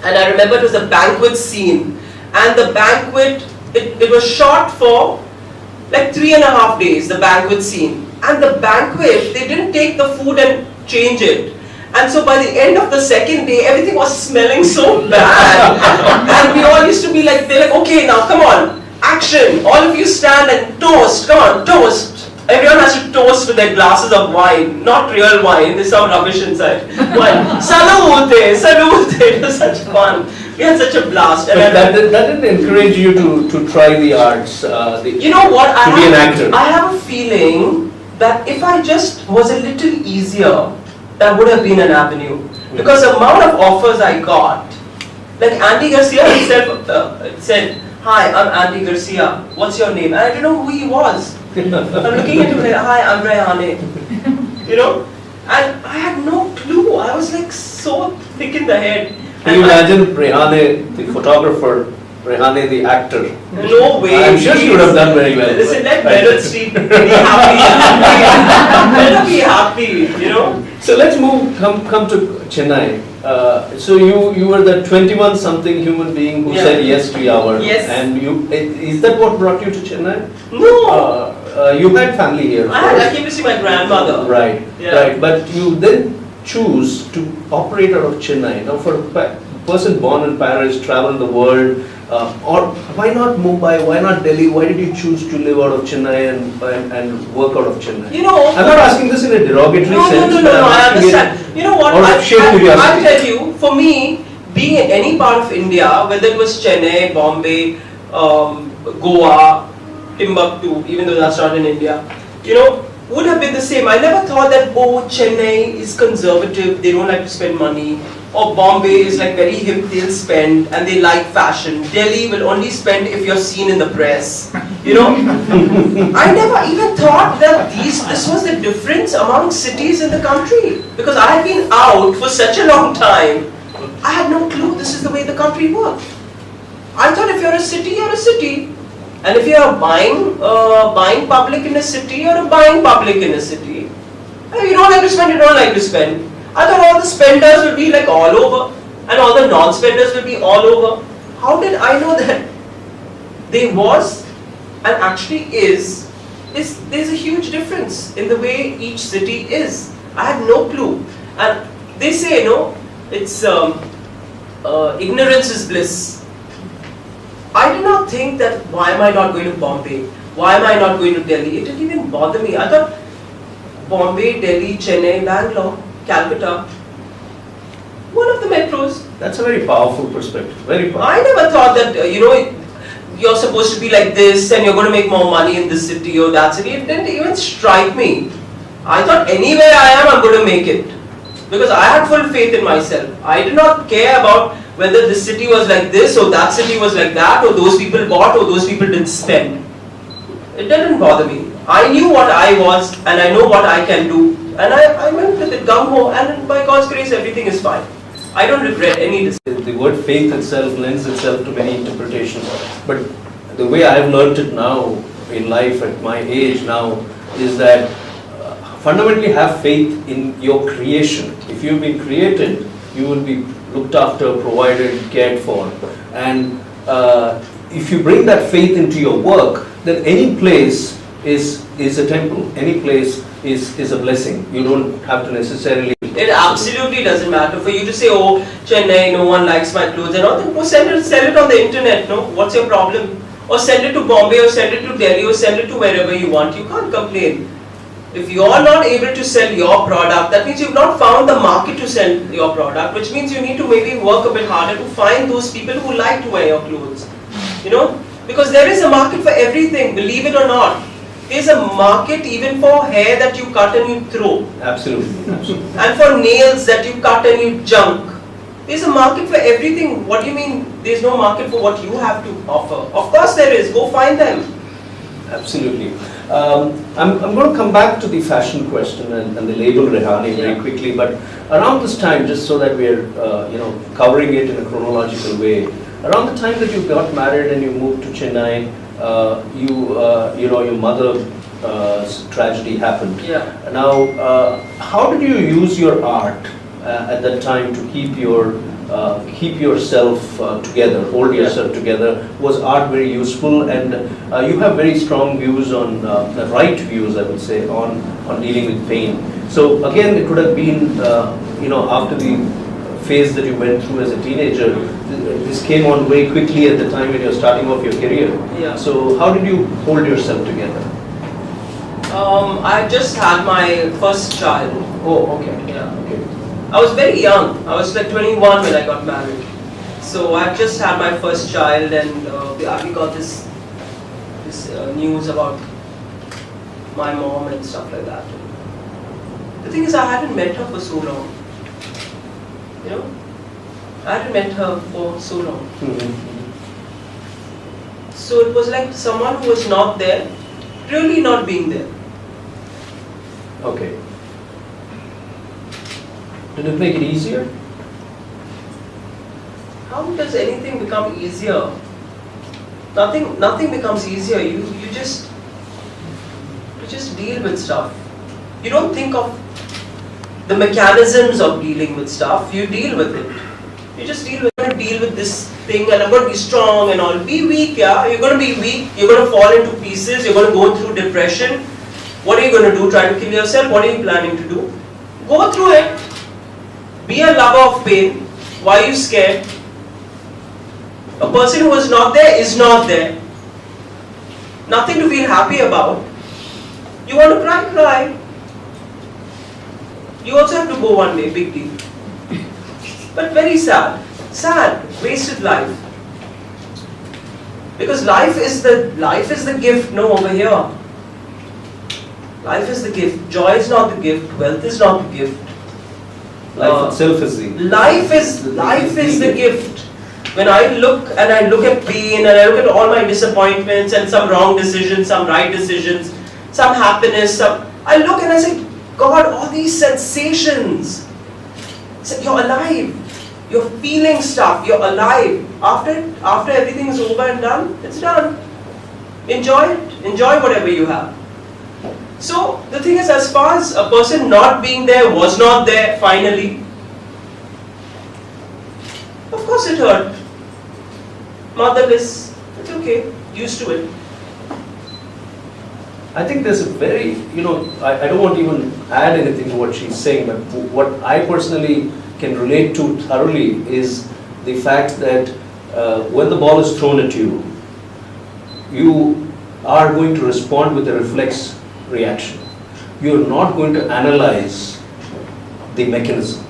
And I remember it was a banquet scene, and the banquet, it was shot for like 3.5 days, the banquet scene. And the banquet, they didn't take the food and change it. And so by the end of the second day, everything was smelling so bad. And we all used to be like, they're like, okay, now come on, action. All of you stand and toast, come on, toast. Everyone has to toast with their glasses of wine, not real wine, there's some rubbish inside. Wine. Salute, salute, it was such fun. We had such a blast. And
But that didn't encourage you to try the arts,
you know what?
to be an actor.
I have a feeling that if I just was a little easier, that would have been an avenue. Because the amount of offers I got, like Andy Garcia himself said, "Hi, I'm Andy Garcia. What's your name?" And I didn't know who he was. I'm looking at him like, "Hi, I'm Rehane." You know? And I had no clue. I was like so thick in the head.
Can you imagine Rehane, the photographer, Rehane, the actor?
No way.
I'm sure she would have done very well.
Listen, let Merit Street be happy. Let her be happy, you know?
So let's come to Chennai. So you were the 21-something human being who said yes to Yawar.
Yes.
And is that what brought you to Chennai?
No.
You had family here.
I came to see my grandmother.
Right.
Yeah.
Right. But you then choose to operate out of Chennai. Now, for a person born in Paris, travel the world, or why not Mumbai? Why not Delhi? Why did you choose to live out of Chennai and work out of Chennai?
You know,
I'm not asking this in a derogatory sense.
No, I understand. You know what?
Out of sheer curiosity.
I'll tell you, for me, being in any part of India, whether it was Chennai, Bombay, Goa, Timbuktu, even though that's not in India, you know, would have been the same. I never thought that, oh, Chennai is conservative, they don't like to spend money, or Bombay is like very hip, they'll spend, and they like fashion. Delhi will only spend if you're seen in the press, you know. I never even thought that this was the difference among cities in the country, because I had been out for such a long time. I had no clue this is the way the country worked. I thought if you're a city, you're a city. And if you're buying public in a city, you're buying public in a city. And if you don't like to spend, you don't like to spend. I thought all the spenders will be like all over, and all the non-spenders will be all over. How did I know that there was, and actually is there's a huge difference in the way each city is. I had no clue. And they say, you know, it's ignorance is bliss. I did not think that why am I not going to Bombay? Why am I not going to Delhi? It didn't even bother me. I thought Bombay, Delhi, Chennai, Bangalore, Calcutta, one of the metros.
That's a very powerful perspective. Very powerful.
I never thought that, you know, you're supposed to be like this and you're going to make more money in this city or that city. It didn't even strike me. I thought anywhere I am, I'm going to make it. Because I had full faith in myself. I did not care about whether this city was like this or that city was like that, or those people bought or those people didn't spend. It didn't bother me. I knew what I was and I know what I can do, and I went with it gung-ho, and by God's grace everything is fine. I don't regret any decision.
The word faith itself lends itself to many interpretations, but the way I have learned it now in life at my age now is that fundamentally have faith in your creation. If you've been created, you will be looked after, provided, cared for. And if you bring that faith into your work, then any place is a temple. Any place is a blessing. You don't have to necessarily...
It absolutely doesn't matter for you to say, oh, Chennai, no one likes my clothes and all. Then go sell it on the internet, no? What's your problem? Or send it to Bombay, or send it to Delhi, or send it to wherever you want. You can't complain. If you are not able to sell your product, that means you've not found the market to sell your product, which means you need to maybe work a bit harder to find those people who like to wear your clothes. You know, because there is a market for everything, believe it or not. There's a market even for hair that you cut and you throw.
Absolutely.
And for nails that you cut and you junk. There's a market for everything. What do you mean there's no market for what you have to offer? Of course there is. Go find them.
Absolutely. I'm going to come back to the fashion question and the label Rehane very quickly, but around this time, just so that we're covering it in a chronological way, around the time that you got married and you moved to Chennai, your mother's tragedy happened. Now, how did you use your art at that time to keep your keep yourself together, hold yourself together. Was art very useful? And you have very strong views on, the right views, I would say, on dealing with pain. So again, it could have been, after the phase that you went through as a teenager, this came on very quickly at the time when you're starting off your career.
Yeah.
So how did you hold yourself together?
I just had my first child.
Oh, okay.
Yeah.
Okay.
I was very young. I was like 21 when I got married. So I just had my first child, and we got this news about my mom and stuff like that. The thing is, I hadn't met her for so long. I hadn't met her for so long. So it was like someone who was not there, really not being there.
Okay. Did it make it easier?
How does anything become easier? Nothing becomes easier. You just deal with stuff. You don't think of the mechanisms of dealing with stuff. You deal with it. You just deal with this thing, and I'm going to be strong and all. Be weak, yeah. You're going to be weak. You're going to fall into pieces. You're going to go through depression. What are you going to do? Try to kill yourself? What are you planning to do? Go through it. Be a lover of pain. Why are you scared? A person who is not there is not there. Nothing to feel happy about. You want to cry? Cry. You also have to go one day, big deal. But very sad. Sad, wasted life. Because life is the gift, no, over here. Life is the gift. Joy is not the gift. Wealth is not the gift.
Life itself is the
life is the gift. When I look at pain, and I look at all my disappointments and some wrong decisions, some right decisions, some happiness, I look and I say, God, all these sensations. You're alive. You're feeling stuff. You're alive. After everything is over and done, it's done. Enjoy it. Enjoy whatever you have. So the thing is, as far as a person not being there was not there finally, of course it hurt. Motherless, it's okay. Used to it.
I think there's a very, I don't want to even add anything to what she's saying, but what I personally can relate to thoroughly is the fact that when the ball is thrown at you, you are going to respond with a reflex reaction. You're not going to analyze the mechanism.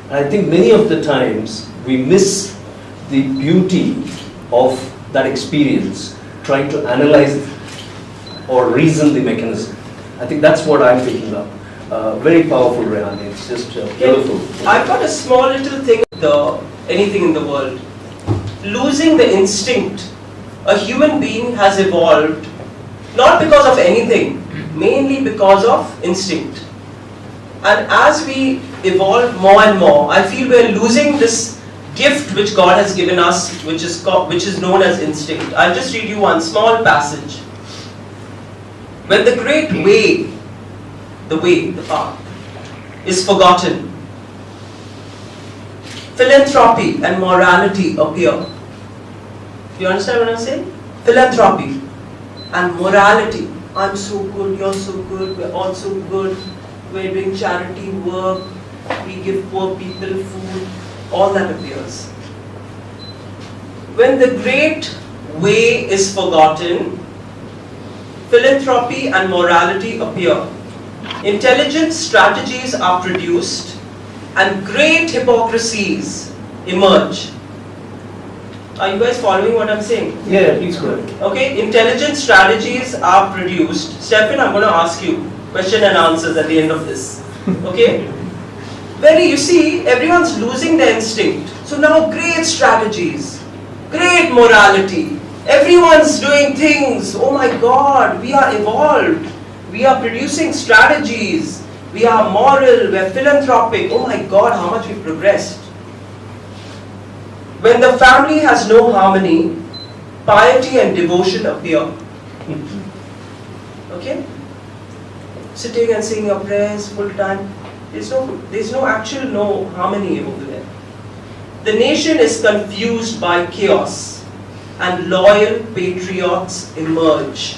And I think many of the times we miss the beauty of that experience, trying to analyze or reason the mechanism. I think that's what I'm picking up. Very powerful, Rehane. It's just beautiful.
I've got a small little thing, anything in the world. Losing the instinct. A human being has evolved not because of anything, mainly because of instinct. And as we evolve more and more, I feel we're losing this gift which God has given us, which is known as instinct. I'll just read you one small passage. When the great way, the path, is forgotten, philanthropy and morality appear. Do you understand what I'm saying? Philanthropy and morality. I'm so good, you're so good, we're all so good, we're doing charity work, we give poor people food, all that appears. When the great way is forgotten, philanthropy and morality appear. Intelligent strategies are produced and great hypocrisies emerge. Are you guys following what I'm saying?
Yeah, please go ahead.
Okay, intelligent strategies are produced. Stephen, I'm going to ask you question and answers at the end of this. Okay? You see, everyone's losing their instinct. So now great strategies, great morality. Everyone's doing things. Oh my God, we are evolved. We are producing strategies. We are moral, we are philanthropic. Oh my God, how much we've progressed. When the family has no harmony, piety and devotion appear. Okay? Sitting and saying your prayers full time. There's no harmony over there. The nation is confused by chaos, and loyal patriots emerge.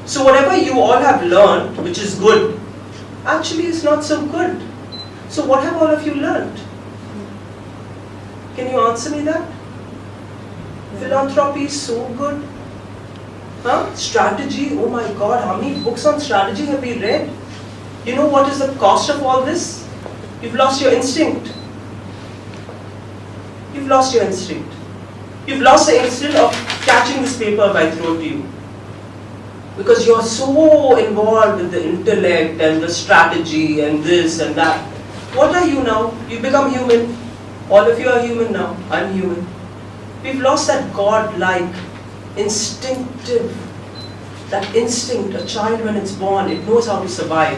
So whatever you all have learned, which is good, actually is not so good. So what have all of you learned? Can you answer me that? Philanthropy is so good. Huh? Strategy, oh my God, how many books on strategy have we read? You know what is the cost of all this? You've lost your instinct. You've lost your instinct. You've lost the instinct of catching this paper if I throw it to you. Because you're so involved with the intellect and the strategy and this and that. What are you now? You've become human. All of you are human now. I'm human. We've lost that God-like, instinctive, that instinct. A child when it's born, it knows how to survive.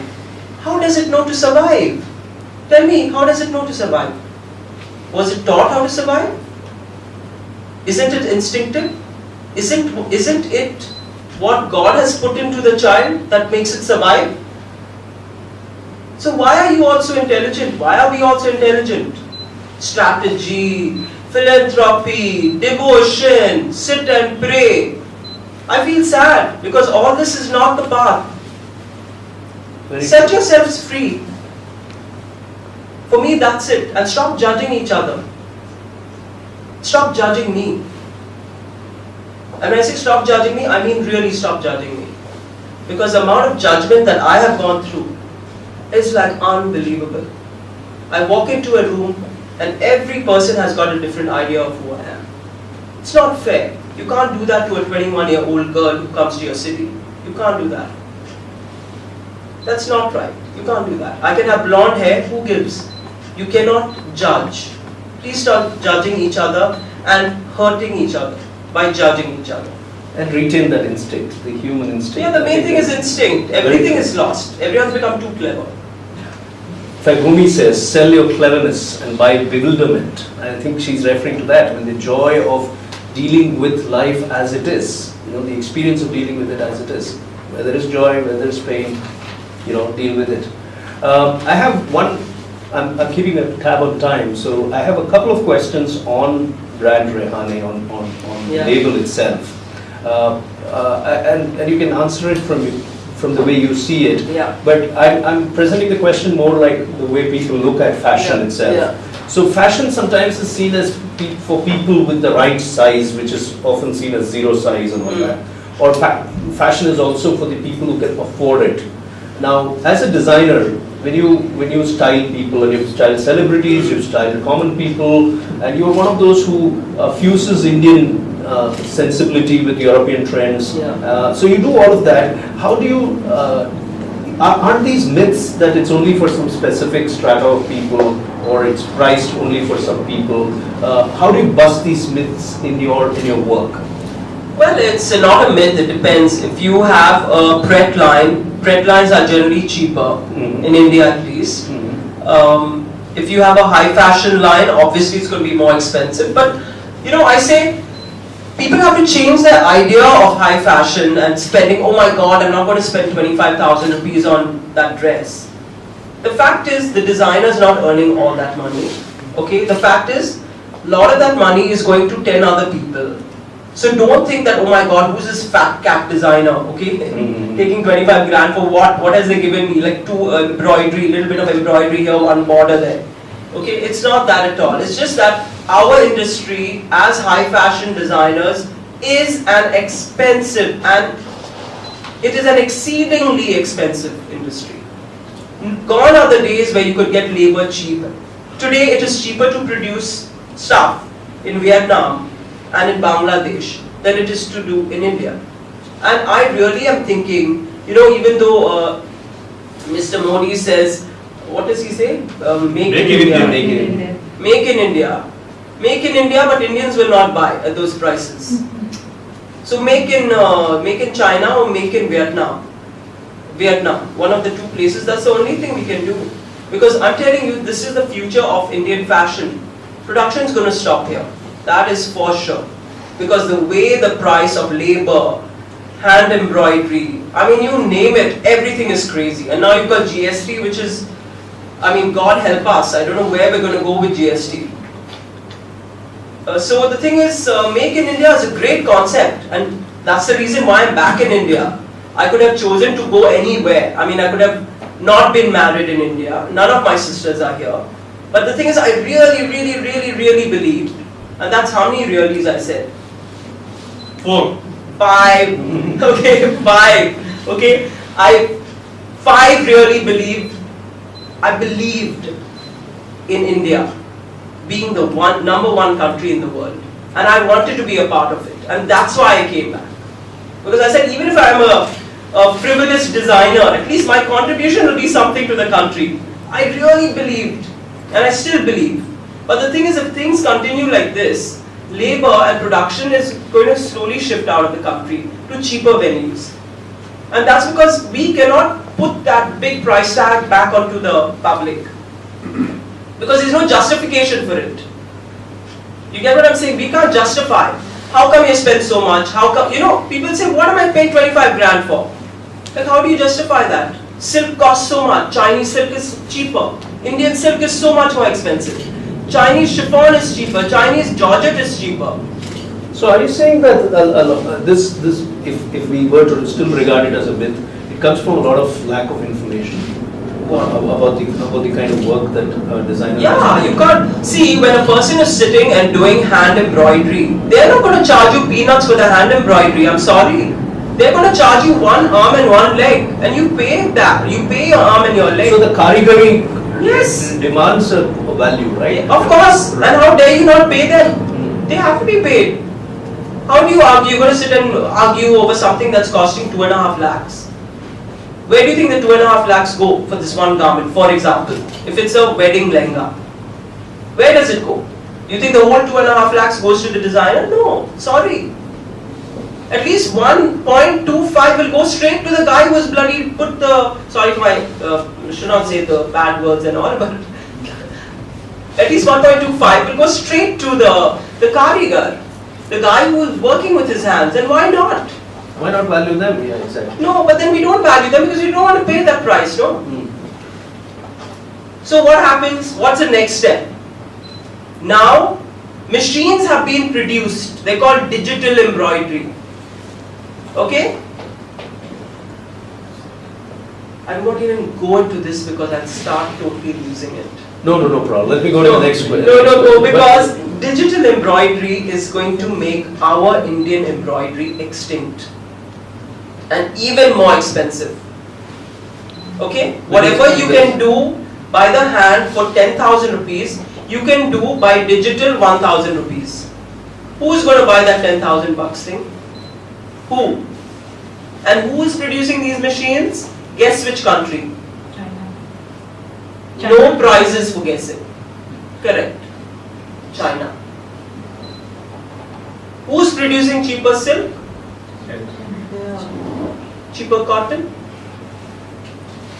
How does it know to survive? Tell me, how does it know to survive? Was it taught how to survive? Isn't it instinctive? Isn't it what God has put into the child that makes it survive? So why are you also intelligent? Why are we also intelligent? Strategy, philanthropy, devotion, sit and pray. I feel sad because all this is not the path. Set yourselves free. For me, that's it. And stop judging each other. Stop judging me. And when I say stop judging me, I mean really stop judging me. Because the amount of judgment that I have gone through is like unbelievable. I walk into a room and every person has got a different idea of who I am. It's not fair. You can't do that to a 21-year-old girl who comes to your city. You can't do that. That's not right. You can't do that. I can have blonde hair, who gives? You cannot judge. Please stop judging each other and hurting each other by judging each other.
And retain that instinct, the human instinct.
Yeah, the main thing is instinct. Everything is lost. Everyone's become too clever.
In fact, Rumi says, sell your cleverness and buy bewilderment. I think she's referring to that, when the joy of dealing with life as it is, the experience of dealing with it as it is. Whether it's joy, whether it's pain, deal with it. I have one, I'm keeping a tab on time, so I have a couple of questions on brand Rehane, on the label itself. And you can answer it from the way you see it.
Yeah.
But I'm presenting the question more like the way people look at fashion itself.
Yeah.
So fashion sometimes is seen as for people with the right size, which is often seen as zero size and all that. Or fashion is also for the people who can afford it. Now, as a designer, when you style people and you style celebrities, you style common people, and you're one of those who fuses Indian sensibility with European trends.
Yeah.
So you do all of that. How do you? Aren't these myths that it's only for some specific strata of people, or it's priced only for some people? How do you bust these myths in your work?
Well, it's not a myth. It depends. If you have a Pret line, Pret lines are generally cheaper in India at least. If you have a high fashion line, obviously it's going to be more expensive. But I say people have to change their idea of high fashion and spending. Oh my God, I'm not going to spend 25,000 rupees on that dress. The fact is, the designer is not earning all that money. Okay, the fact is, a lot of that money is going to 10 other people. So don't think that, oh my God, who's this fat cat designer, okay? Taking 25 grand for what? What has they given me? Like two embroidery, little bit of embroidery here, one border there. Okay, it's not that at all. It's just that our industry as high fashion designers is an expensive and it is an exceedingly expensive industry. Gone are the days where you could get labor cheap. Today it is cheaper to produce stuff in Vietnam and in Bangladesh than it is to do in India. And I really am thinking, even though Mr. Modi says, what does he say? Make in India. Make in India. Make in India, but Indians will not buy at those prices. So make in China or make in Vietnam. Vietnam, one of the two places, that's the only thing we can do. Because I'm telling you, this is the future of Indian fashion. Production is going to stop here. That is for sure. Because the way the price of labor, hand embroidery, I mean you name it, everything is crazy. And now you've got GST, which is, I mean, God help us, I don't know where we're going to go with GST. So the thing is, Make in India is a great concept, and that's the reason why I'm back in India. I could have chosen to go anywhere. I mean, I could have not been married in India. None of my sisters are here. But the thing is, I really believed, and that's how many reallys I said.
4.
5. Okay, 5. Okay, I really believed. I believed in India being the number one country in the world, and I wanted to be a part of it, and that's why I came back. Because I said, even if I'm a frivolous designer, at least my contribution will be something to the country. I really believed, and I still believe. But the thing is, if things continue like this, labor and production is going to slowly shift out of the country to cheaper venues. And that's because we cannot put that big price tag back onto the public. Because there's no justification for it. You get what I'm saying? We can't justify. How come you spend so much? How come, people say, what am I paying 25 grand for? Like, how do you justify that? Silk costs so much. Chinese silk is cheaper. Indian silk is so much more expensive. Chinese chiffon is cheaper. Chinese georgette is cheaper.
So are you saying that this if we were to still regard it as a myth, it comes from a lot of lack of information about the kind of work that designers?
Yeah, you can't see when a person is sitting and doing hand embroidery. They're not going to charge you peanuts for the hand embroidery. I'm sorry. They're going to charge you one arm and one leg, and you pay that. You pay your arm and your leg.
So the karigari
yes
demands a value, right?
Of course. Right. And how dare you not pay them? They have to be paid. How do you argue? You're going to sit and argue over something that's costing 2.5 lakhs. Where do you think the 2.5 lakhs go for this one garment? For example, if it's a wedding lehenga, where does it go? Do you think the whole 2.5 lakhs goes to the designer? No, sorry. At least 1.25 will go straight to the guy who has bloody put the, sorry for my, should not say the bad words and all, but at least 1.25 will go straight to the karigar, the guy who is working with his hands. And why not?
Why not value them? Yeah, exactly.
No, but then we don't value them because we don't want to pay that price, no? So what happens? What's the next step? Now, machines have been produced. They're called digital embroidery. Okay? I won't even go into this because I'll start totally losing it.
No problem. Let me go to the next question.
No, because digital embroidery is going to make our Indian embroidery extinct and even more expensive. Okay? Whatever you can do by the hand for 10,000 rupees, you can do by digital 1,000 rupees. Who is going to buy that 10,000 bucks thing? Who? And who is producing these machines? Guess which country?
China.
No prizes for guessing. Correct. China. Who's producing cheaper silk? Cheaper cotton?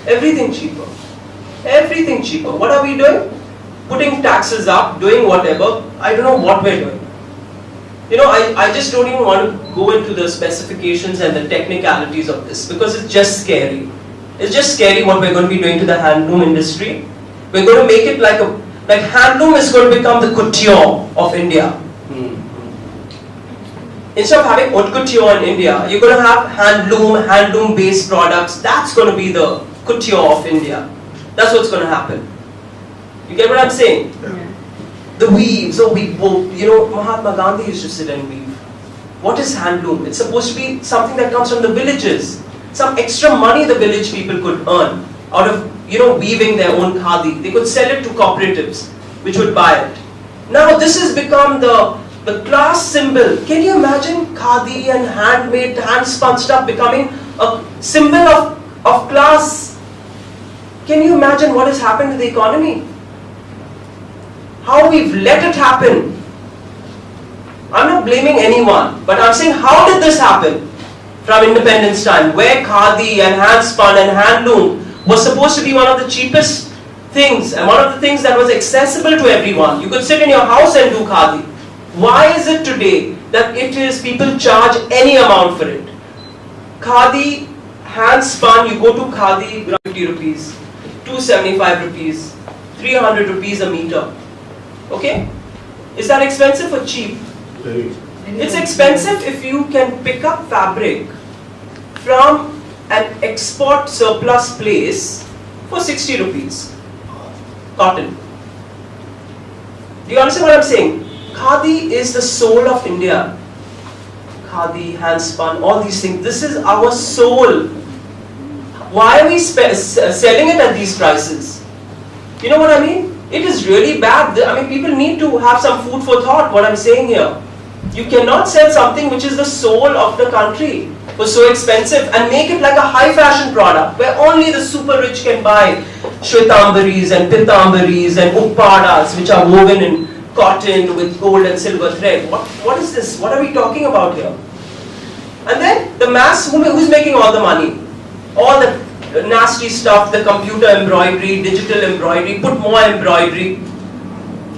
Everything cheaper. Everything cheaper. What are we doing? Putting taxes up, doing whatever. I don't know what we're doing. I just don't even want to go into the specifications and the technicalities of this because it's just scary. It's just scary what we're going to be doing to the handloom industry. We're going to make it like handloom is going to become the couture of India. Instead of having haute couture in India, you're going to have handloom based products. That's going to be the couture of India. That's what's going to happen. You get what I'm saying?
Yeah.
The weaves, Mahatma Gandhi used to sit and weave. What is handloom? It's supposed to be something that comes from the villages. Some extra money the village people could earn out of, weaving their own khadi. They could sell it to cooperatives, which would buy it. Now this has become the class symbol. Can you imagine khadi and handmade, hand-spun stuff becoming a symbol of class? Can you imagine what has happened to the economy? How we've let it happen. I'm not blaming anyone, but I'm saying, how did this happen from independence time, where khadi and hand-spun and handloom was supposed to be one of the cheapest things and one of the things that was accessible to everyone. You could sit in your house and do khadi. Why is it today that people charge any amount for it? Khadi, hand-spun, you go to khadi, 50 rupees. 275 rupees, 300 rupees a meter. Okay? Is that expensive or cheap?
Very.
It's expensive if you can pick up fabric from an export surplus place for 60 rupees. Cotton. Do you understand what I'm saying? Khadi is the soul of India. Khadi, handspun, all these things. This is our soul. Why are we selling it at these prices? You know what I mean? It is really bad. I mean, people need to have some food for thought, what I'm saying here. You cannot sell something which is the soul of the country for so expensive and make it like a high fashion product where only the super rich can buy shwetambaris and pitambaris and uppadas which are woven in cotton with gold and silver thread. What is this? What are we talking about here? And then the mass, who's making all the money? All the nasty stuff, the computer embroidery, digital embroidery, put more embroidery.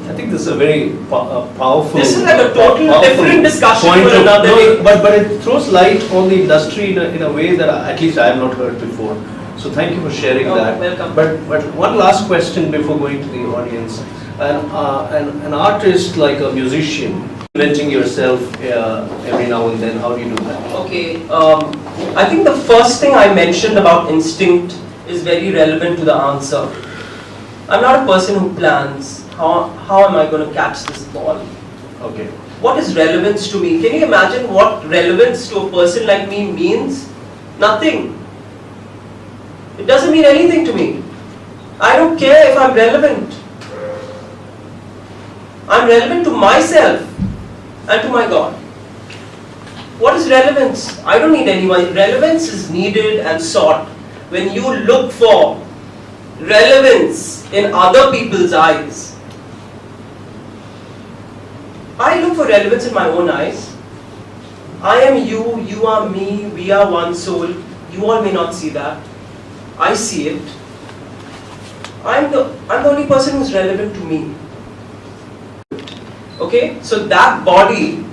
I think this is a very powerful.
This is like a total different discussion for another day.
But it throws light on the industry in a way that at least I have not heard before. So thank you for sharing that.
Welcome.
But one last question before going to the audience. An artist like a musician, inventing yourself every now and then, how do you do that?
Okay, I think the first thing I mentioned about instinct is very relevant to the answer. I'm not a person who plans. How am I going to catch this ball?
Okay.
What is relevance to me? Can you imagine what relevance to a person like me means? Nothing. It doesn't mean anything to me. I don't care if I'm relevant. I'm relevant to myself and to my God. What is relevance? I don't need anyone. Relevance is needed and sought when you look for relevance in other people's eyes. I look for relevance in my own eyes. I am you, you are me, we are one soul. You all may not see that. I see it. I'm the only person who's relevant to me. Okay, so that body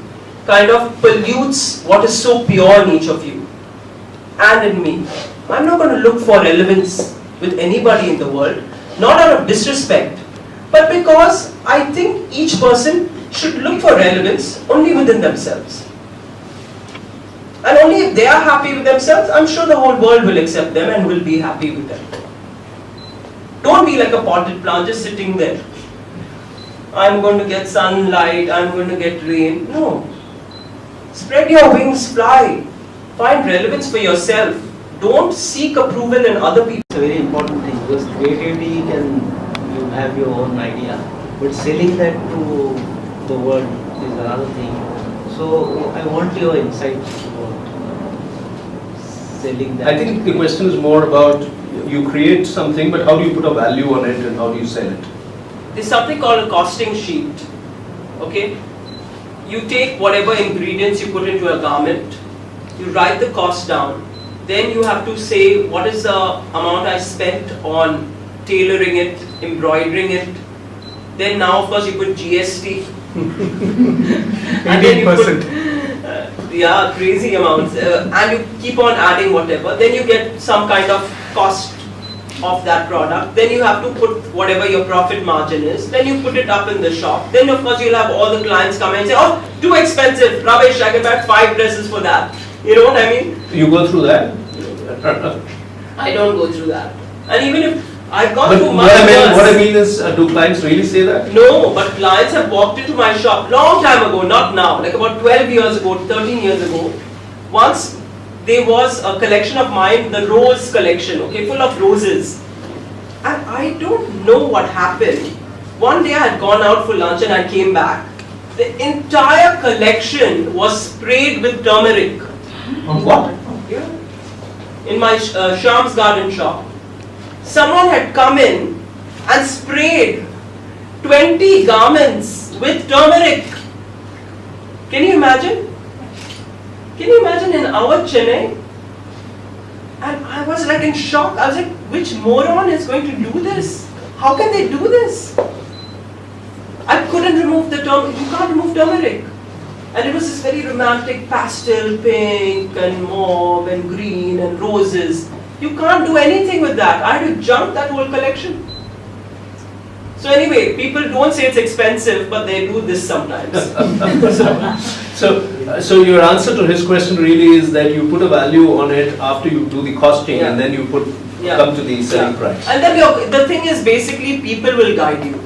kind of pollutes what is so pure in each of you and in me. I'm not going to look for relevance with anybody in the world, not out of disrespect, but because I think each person should look for relevance only within themselves. And only if they are happy with themselves, I'm sure the whole world will accept them and will be happy with them. Don't be like a potted plant just sitting there. I'm going to get sunlight, I'm going to get rain. No. Spread your wings, fly. Find relevance for yourself. Don't seek approval in other people.
It's a very important thing because creativity you have your own idea, but selling that to the world is another thing. So I want your insights about selling that.
I think the question is more about you create something, but how do you put a value on it and how do you sell it?
There's something called a costing sheet. Okay? You take whatever ingredients you put into a garment, you write the cost down, then you have to say what is the amount I spent on tailoring it, embroidering it. Then now of course you put GST. And then you put, yeah, crazy amounts. And you keep on adding whatever. Then you get some kind of cost of that product. Then you have to put whatever your profit margin is. Then you put it up in the shop. Then of course you'll have all the clients come and say, oh, too expensive, rubbish, I can buy 5 dresses for that. You know what I mean?
You go through that?
I don't go through that. And even if I've gone
But
through my
what I mean is, do clients really say that?
No, but clients have walked into my shop long time ago, not now, like about 12 years ago, 13 years ago. Once there was a collection of mine, the rose collection, okay, full of roses. And I don't know what happened. One day I had gone out for lunch and I came back. The entire collection was sprayed with turmeric.
What?
Yeah. In my Sham's Garden shop. Someone had come in and sprayed 20 garments with turmeric. Can you imagine? Can you imagine in our Chennai? And I was like in shock. I was like, which moron is going to do this? How can they do this? I couldn't remove the turmeric. You can't remove turmeric. And it was this very romantic pastel pink and mauve and green and roses. You can't do anything with that. I had to junk that whole collection. So anyway, people don't say it's expensive, but they do this sometimes.
So your answer to his question really is that you put a value on it after you do the costing,
Yeah.
and then you
Yeah.
come to the selling price.
And then the thing is, basically, people will guide you.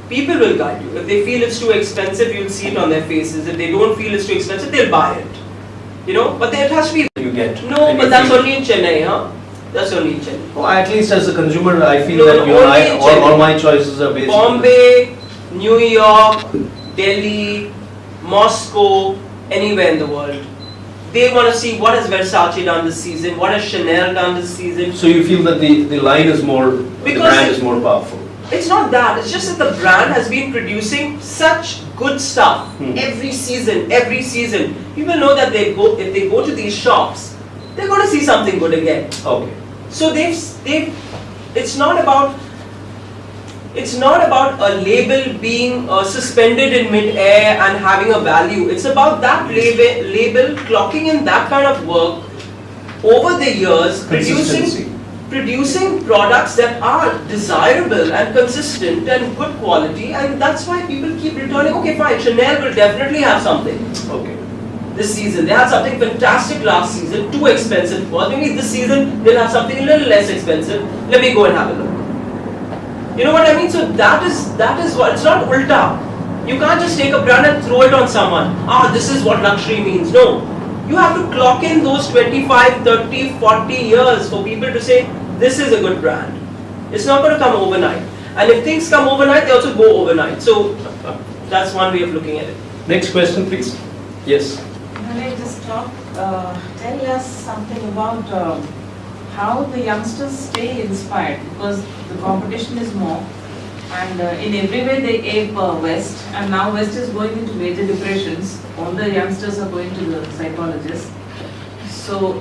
People will guide you. If they feel it's too expensive, you'll see it on their faces. If they don't feel it's too expensive, they'll buy it. You know, but it has to be.
You get.
No,
and
but
you
that's
feel-
only in Chennai, huh? That's only in Chennai.
Oh, at least as a consumer, I feel
No,
that
only in Chennai.
all my choices are based on
Bombay, New York, Delhi, Moscow, anywhere in the world. They want to see what has Versace done this season, what has Chanel done this season.
So you feel that the line is more, the
Because
brand
it-
is more powerful.
It's not that, it's just that the brand has been producing such good stuff every season, every season. People know that if they go to these shops, they're going to see something good again.
Okay.
So it's not about a label being suspended in mid-air and having a value. It's about that label clocking in that kind of work over the years,
Consistency.
producing products that are desirable and consistent and good quality, and that's why people keep returning. Okay, fine, Chanel will definitely have something
Okay.
this season. They had something fantastic last season, too expensive for us. Maybe this season they'll have something a little less expensive. Let me go and have a look. You know what I mean? So that is what, it's not ulta. You can't just take a brand and throw it on someone. This is what luxury means. No. You have to clock in those 25, 30, 40 years for people to say, this is a good brand. It's not going to come overnight. And if things come overnight, they also go overnight. So that's one way of looking at it.
Next question, please. Yes.
Can I just tell us something about how the youngsters stay inspired, because the competition is more, and in every way they ape West, and now West is going into major depressions. All the youngsters are going to the psychologist. So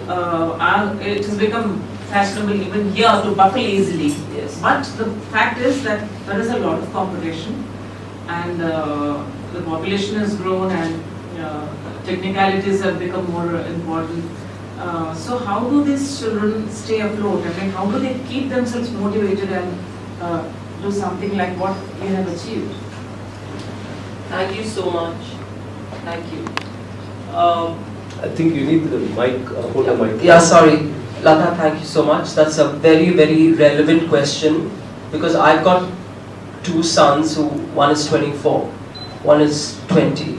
it has become fashionable even here to buckle easily.
Yes.
But the fact is that there is a lot of competition, and the population has grown, and technicalities have become more important. So how do these children stay afloat? I mean, how do they keep themselves motivated and do something like what we have achieved?
Thank you so much. Thank you.
I think you need the mic, hold the mic.
Yeah, sorry. Lata, thank you so much. That's a very, very relevant question, because I've got two sons who, one is 24, one is 20.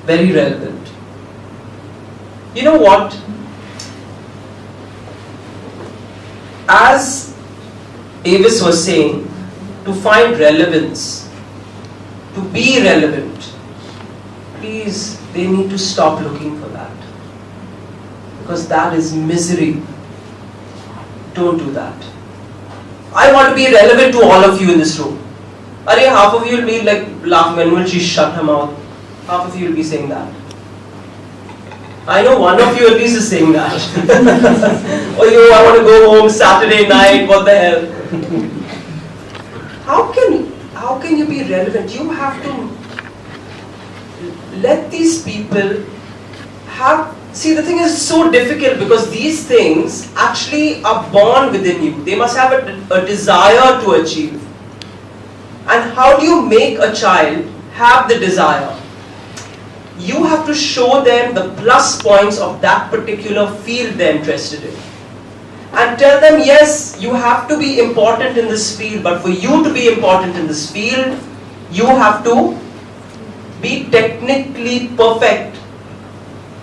Very relevant. You know what? As AVIS was saying, to find relevance, to be relevant, please, they need to stop looking for that. Because that is misery. Don't do that. I want to be relevant to all of you in this room. Arey, half of you will be like laughing, when will she shut her mouth? Half of you will be saying that. I know one of you at least is saying that. Oh, I want to go home Saturday night, what the hell? How can you be relevant? You have to let these people have. See, the thing is so difficult, because these things actually are born within you. They must have a desire to achieve. And how do you make a child have the desire? You have to show them the plus points of that particular field they're interested in. And tell them, yes, you have to be important in this field, but for you to be important in this field, you have to be technically perfect.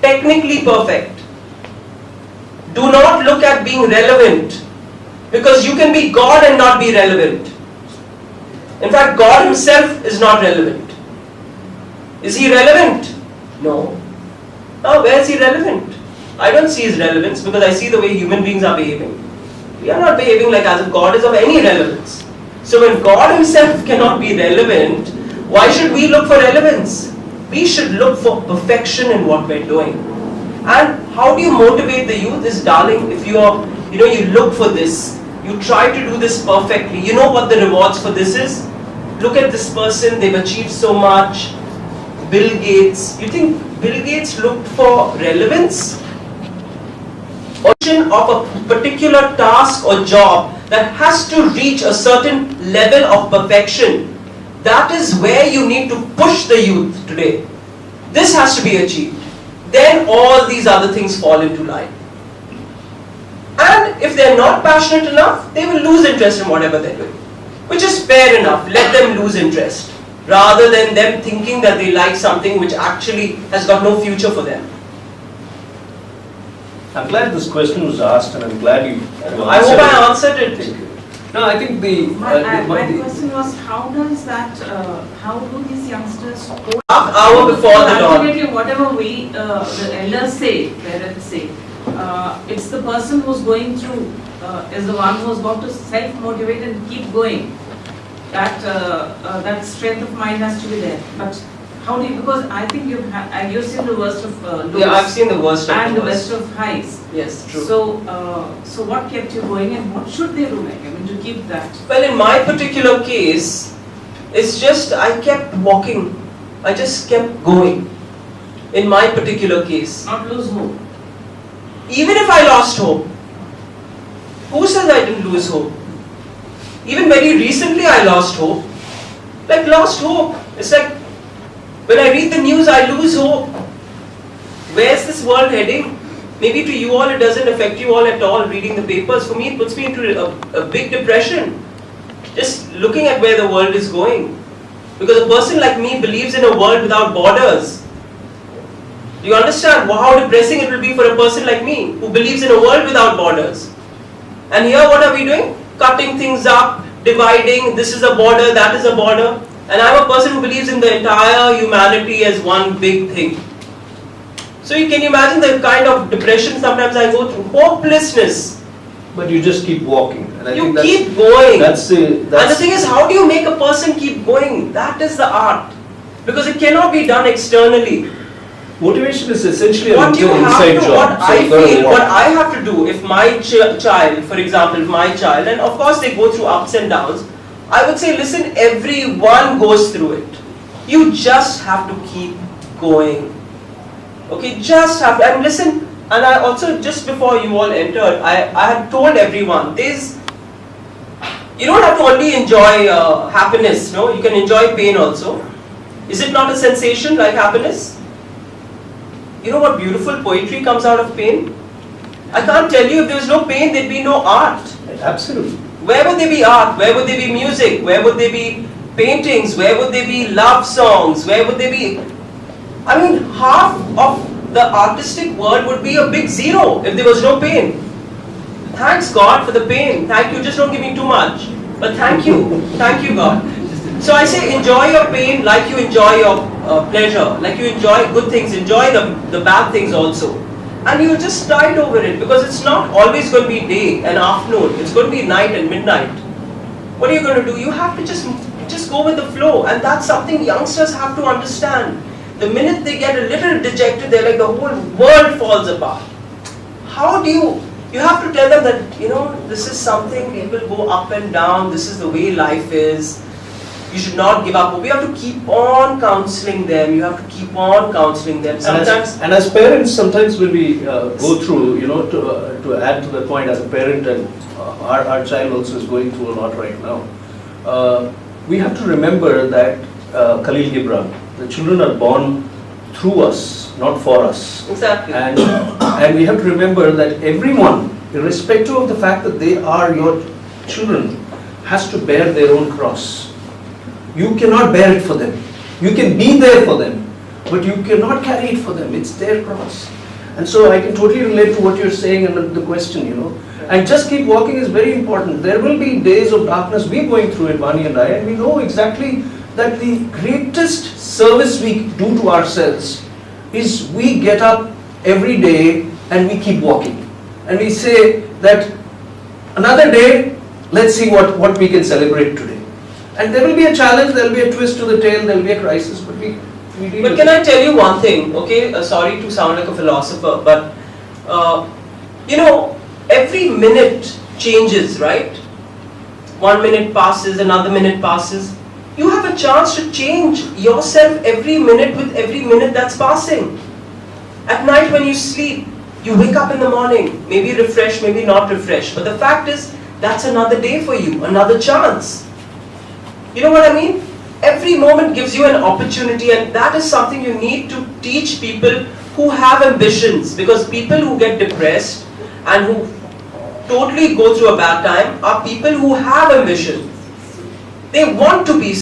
Technically perfect. Do not look at being relevant, because you can be God and not be relevant. In fact, God himself is not relevant. Is he relevant? No. Now, where is he relevant? I don't see his relevance, because I see the way human beings are behaving. We are not behaving like as if God is of any relevance. So when God himself cannot be relevant, why should we look for relevance? We should look for perfection in what we're doing. And how do you motivate the youth is, darling, if you look for this, you try to do this perfectly. You know what the rewards for this is? Look at this person, they've achieved so much. Bill Gates. You think Bill Gates looked for relevance? Or question of a particular task or job that has to reach a certain level of perfection. That is where you need to push the youth today. This has to be achieved. Then all these other things fall into line. And if they're not passionate enough, they will lose interest in whatever they're doing. Which is fair enough. Let them lose interest. Rather than them thinking that they like something which actually has got no future for them.
I'm glad this question was asked, and I'm glad you
I hope I answered it.
Thank you. No, I think
My question was, how does that, how do these youngsters cope?
Half hour before the dawn.
Ultimately, whatever we, the elders say, parents say, it's the person who's going through, is the one who's got to self-motivate and keep going. That strength of mind has to be there. But how do you, because I think you've seen the worst of lows.
Yeah, I've seen the worst of
and
the
the
worst.
best of highs.
Yes, true.
So what kept you going, and what should they do, like, I mean, to keep that?
Well, in my particular case, it's just I kept walking. I just kept going. In my particular case.
Not lose hope.
Even if I lost hope. Who says I didn't lose hope? Even very recently I lost hope. Like lost hope. It's like when I read the news I lose hope. Where's this world heading? Maybe to you all it doesn't affect you all at all reading the papers. For me it puts me into a big depression. Just looking at where the world is going. Because a person like me believes in a world without borders. Do you understand how depressing it will be for a person like me who believes in a world without borders? And here what are we doing? Cutting things up, dividing, this is a border, that is a border. And I'm a person who believes in the entire humanity as one big thing. So you can imagine the kind of depression sometimes I go through, hopelessness.
But you just keep walking. And I
You
think that's,
keep going.
That's
And the thing is, how do you make a person keep going? That is the art. Because it cannot be done externally.
motivation is essentially
What
an
you have
inside
to,
job.
what
So
I
you've got to
feel,
walk.
what I have to do, if my child, for example, my child, and of course they go through ups and downs, I would say, listen, everyone goes through it. You just have to keep going. Okay, just have to, and listen, and I also, just before you all entered, I had told everyone, you don't have to only enjoy happiness, no? You can enjoy pain also. Is it not a sensation like happiness? You know what beautiful poetry comes out of pain? I can't tell you, if there was no pain, there'd be no art.
Absolutely.
Where would there be art? Where would there be music? Where would there be paintings? Where would there be love songs? Where would there be... I mean, half of the artistic world would be a big zero if there was no pain. Thanks God for the pain. Thank you. Just don't give me too much. But thank you. Thank you, God. So I say enjoy your pain like you enjoy your pleasure. Like you enjoy good things. Enjoy the bad things also. And you just tide over it, because it's not always going to be day and afternoon. It's going to be night and midnight. What are you going to do? You have to just go with the flow. And that's something youngsters have to understand. The minute they get a little dejected, they're like the whole world falls apart. How do you have to tell them that, you know, this is something, it will go up and down, this is the way life is. You should not give up. We have to keep on counseling them. You have to keep on counseling them. Sometimes,
and as parents, sometimes when we go through, you know, to add to the point, as a parent, and our child also is going through a lot right now, we have to remember that Khalil Gibran, the children are born through us, not for us.
exactly.
And we have to remember that everyone, irrespective of the fact that they are your children, has to bear their own cross. You cannot bear it for them. You can be there for them, but you cannot carry it for them. It's their cross. And so I can totally relate to what you're saying and the question, you know. And just keep walking is very important. There will be days of darkness we're going through it, Vani and I, and we know exactly that the greatest service we do to ourselves is we get up every day and we keep walking. And we say that another day, let's see what we can celebrate today. And there will be a challenge, there will be a twist to the tail, there will be a crisis, but we deal
But
with
can
it.
I tell you one thing, okay? Sorry to sound like a philosopher, but you know, every minute changes, right? 1 minute passes, another minute passes. You have a chance to change yourself every minute with every minute that's passing. At night when you sleep, You wake up in the morning, maybe refreshed, maybe not refreshed, but the fact is, that's another day for you, another chance. You know what I mean? Every moment gives you an opportunity, and that is something you need to teach people who have ambitions, because people who get depressed and who totally go through a bad time are people who have ambition. They want to be